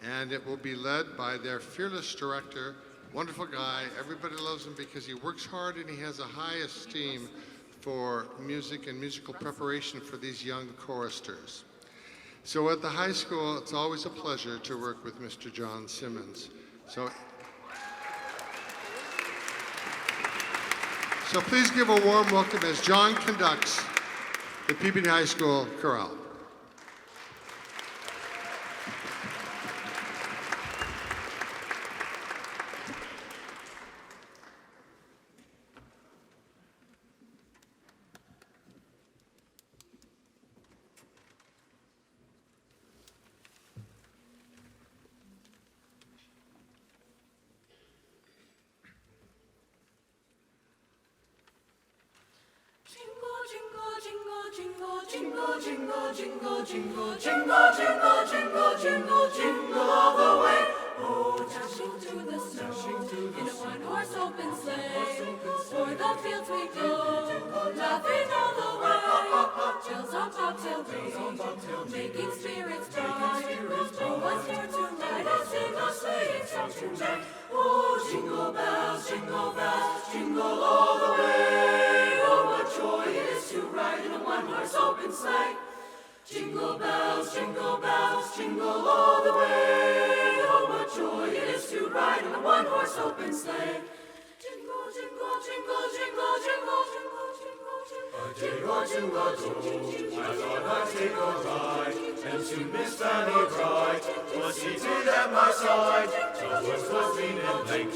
and it will be led by their fearless director, wonderful guy. Everybody loves him because he works hard and he has a high esteem for music and musical preparation for these young choristers. So at the high school, it's always a pleasure to work with Mr. John Simmons. So please give a warm welcome as John conducts the Peabody High School Chorale. Jingle, jingle, jingle, jingle, jingle, jingle, jingle, jingle, jingle all the way. Oh, dashing to the snow in a one-horse open sleigh. O'er the fields we go, laughing all the way. Bells on bobtail ring, making spirits bright. Oh, what's here tonight? I sing a sleighing song tonight. Oh, jingle bells, jingle all the way. Oh, what joy it is to ride in a one-horse open sleigh. Jingle bells, jingle all the way. Oh, what joy it is to ride in a one-horse open sleigh. Jingle, jingle, jingle, jingle, jingle, jingle, jingle, jingle, jingle, jingle, jingle. I thought I'd take a ride and soon Miss Fanny Bright was seated at my side. The horse was lean and lank,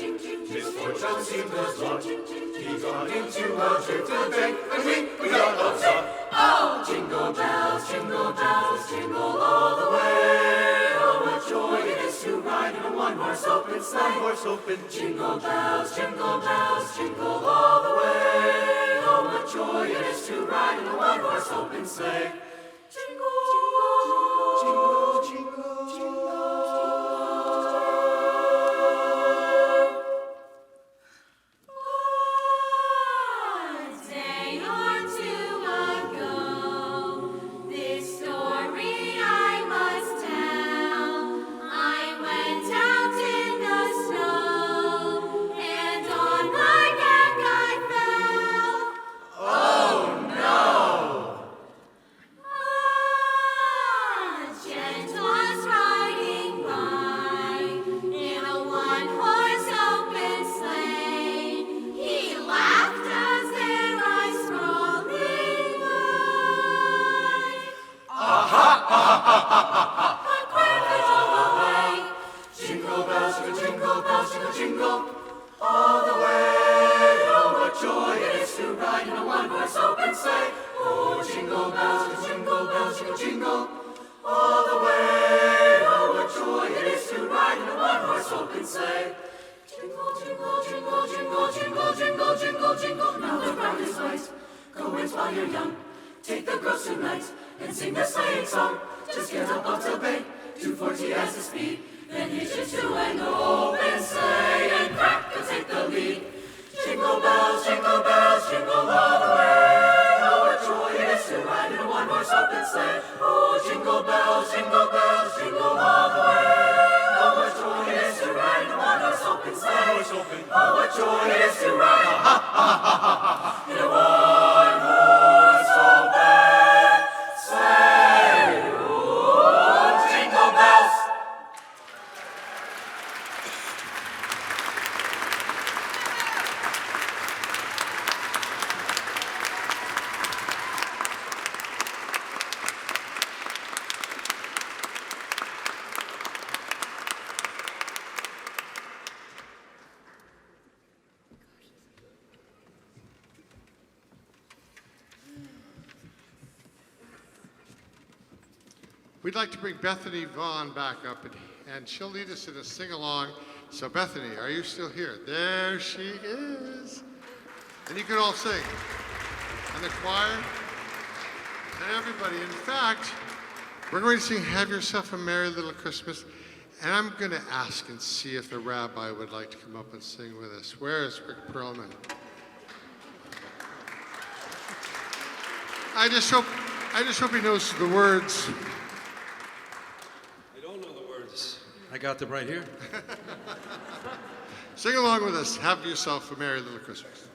Miss Fortune seemed as luck. He got into a drifted bank, and we got upset. Oh, jingle bells, jingle all the way. Oh, what joy it is to ride in a one-horse open sleigh. Jingle bells, jingle all the way. Oh, what joy it is to ride in a one-horse open sleigh. Jingle, jingle, jingle, jingle. I tonight and sing the sleighing song. Just get up off the bay, 240 as the speed. Then hitch it to an open sleigh and crack and take the lead. Jingle bells, jingle all the way. Oh, what joy it is to ride in a one-horse open sleigh. Oh, jingle bells, jingle all the way. Oh, what joy it is to ride in a one-horse open sleigh. Oh, what joy it is to ride in a one-horse open sleigh. Oh, jingle bells. We'd like to bring Bethany Vaughn back up, and she'll lead us in a sing-along. So Bethany, are you still here? There she is. And you can all sing. And the choir, and everybody. In fact, we're going to sing Have Yourself a Merry Little Christmas. And I'm going to ask and see if the rabbi would like to come up and sing with us. Where is Rick Perlman? I just hope he knows the words. I don't know the words. I got them right here. Sing along with us. Have yourself a Merry Little Christmas.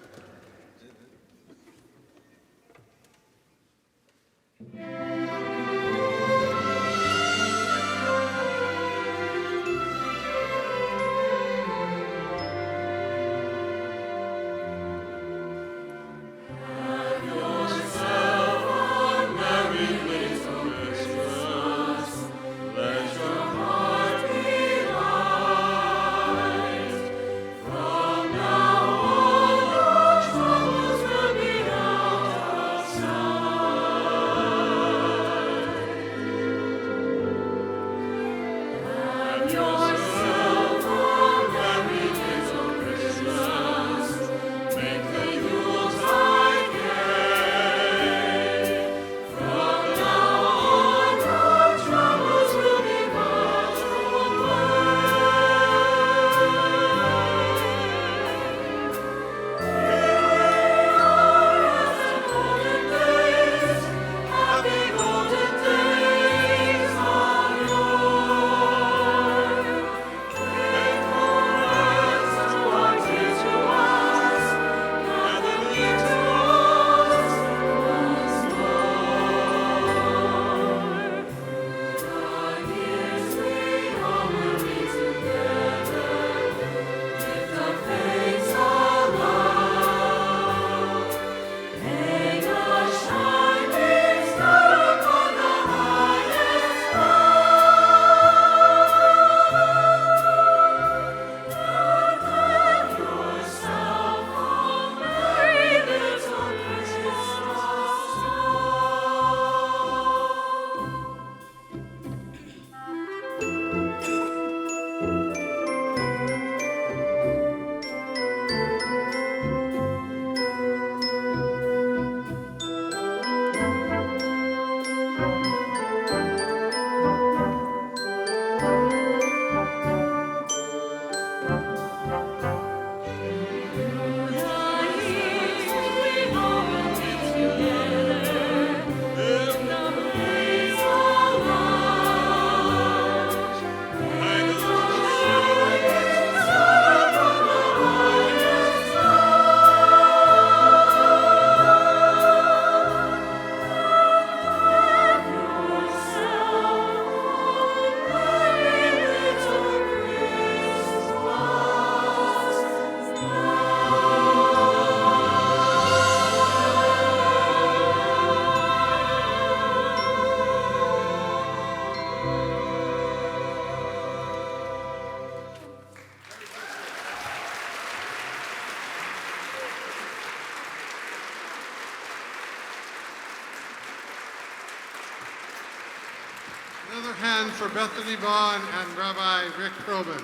Another hand for Bethany Vaughn and Rabbi Rick Perlman.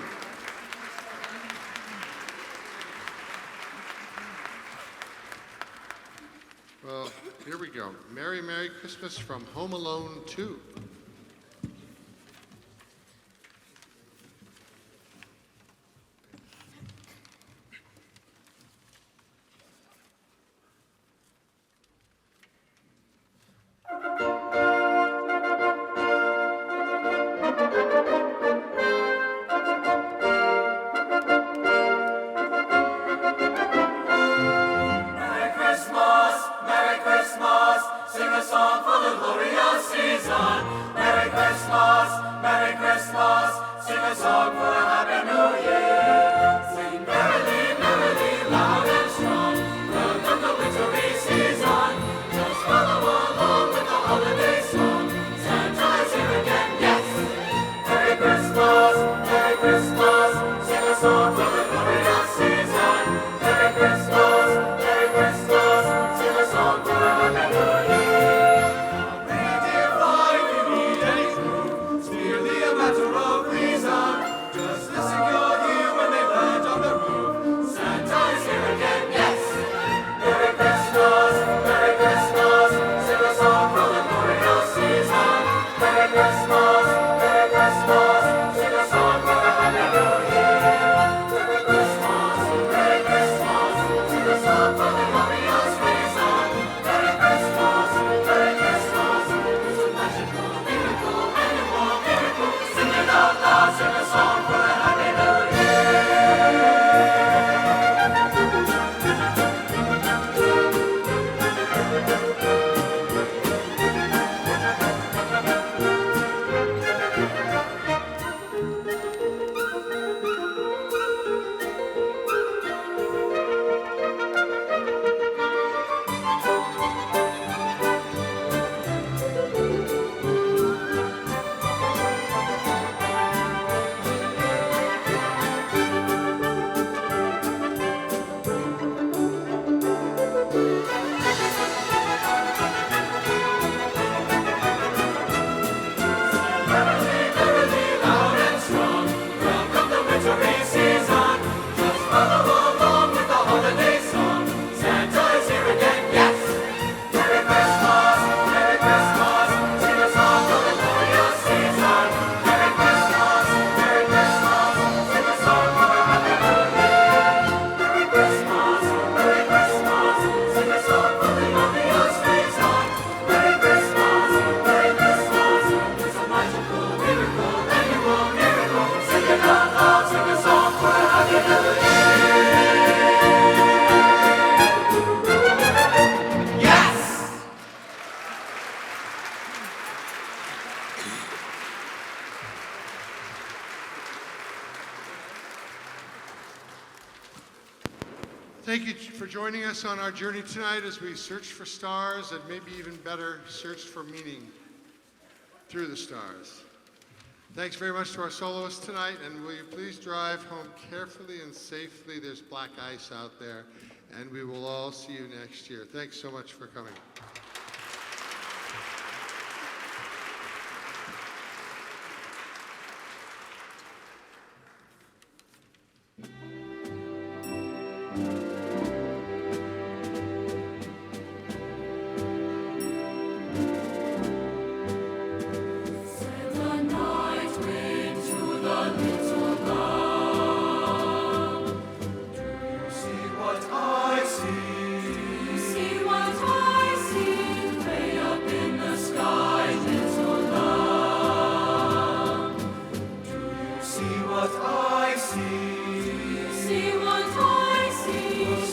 Well, here we go. Merry, Merry Christmas from Home Alone 2. Merry Christmas, sing a song for the glorious season. Merry Christmas, sing a song for a happy new year. Sing merrily, merrily, loud and strong. Welcome the wintry season. Just follow along with the holiday song. Santa is here again, yes. Merry Christmas, sing a song for the glorious season. Merry Christmas, sing a song for a happy new year. Reindeer fly if you need any clue. It's merely a matter of reason. Just listen, you'll hear when they land on the roof. Santa is here again, yes. Merry Christmas, sing a song for the glorious season. Merry Christmas, sing a song for a happy new year. Merry Christmas, sing a song for the glorious season. Merry Christmas, it's a magical miracle, annual miracle. Sing it out loud, sing a song for a happy new year. Merrily, loud and strong. Welcome the wintry season. Just follow along with the holiday song. Santa is here again, yes. Merry Christmas, sing a song for the glorious season. Merry Christmas, sing a song for a happy new year. Merry Christmas, sing a song for the glorious season. Merry Christmas, it's a magical miracle, annual miracle. Sing it out loud, sing a song for a happy new year. Yes! Thank you for joining us on our journey tonight as we search for stars and maybe even better, search for meaning through the stars. Thanks very much to our soloists tonight, and will you please drive home carefully and safely? There's black ice out there, and we will all see you next year. Thanks so much for coming. The night wind to the little lamb. See what I see. See what I see, way up in the sky, little lamb. See what I see. See what I see,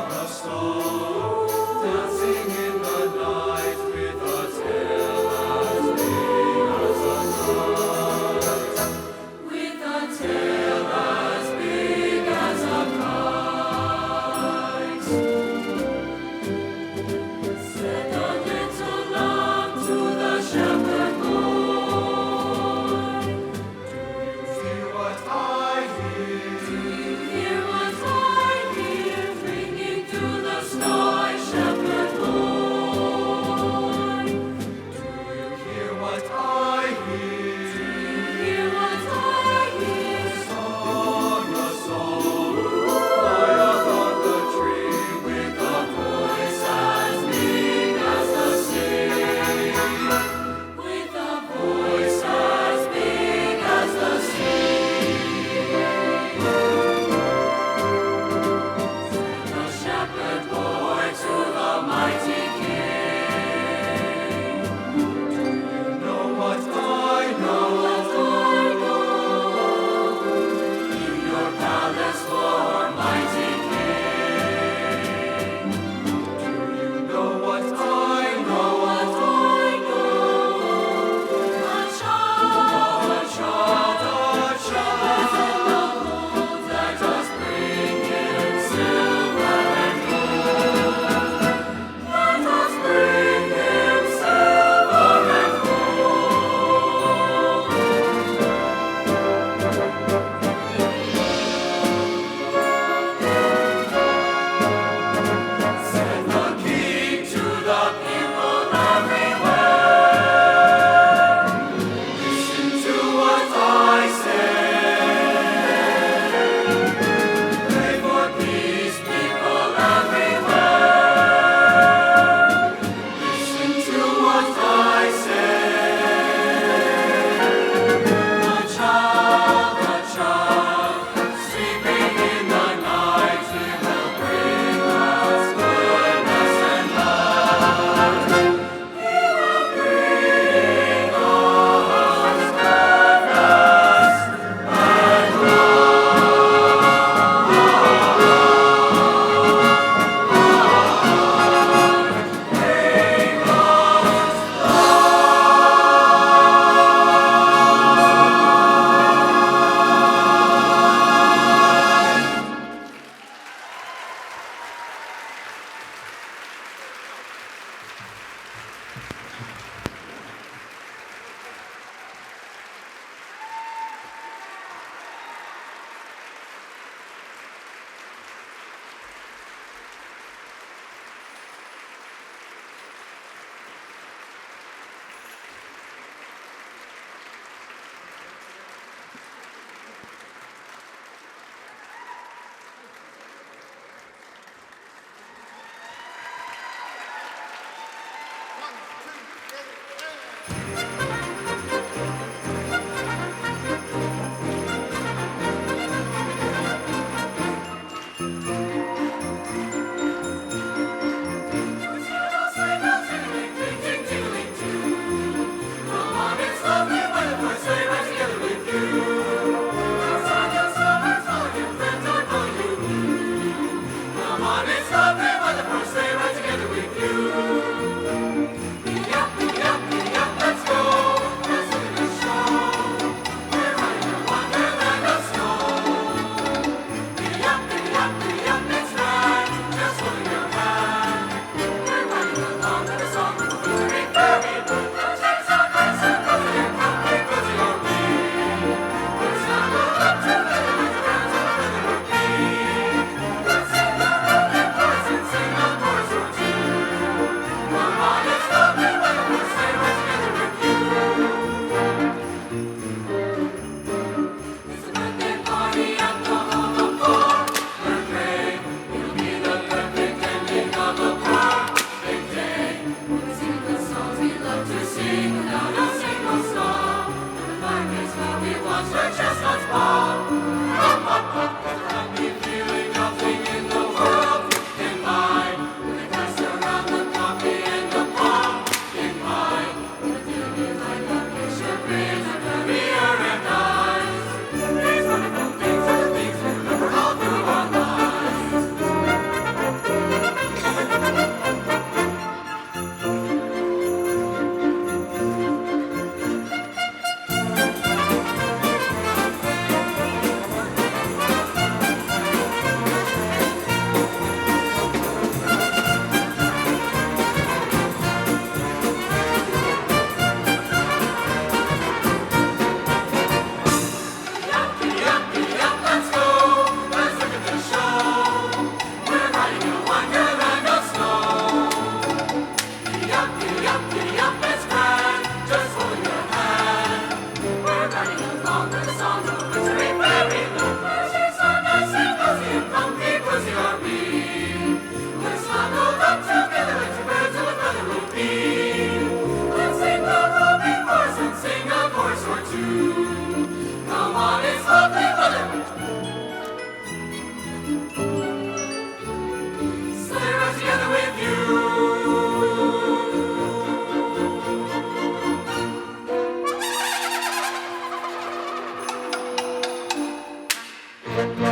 A star, dancing in the night with a tail as big as a kite. with a tail as big as a kite. Said the little lamb to the shepherd boy. Feel what I Jingle,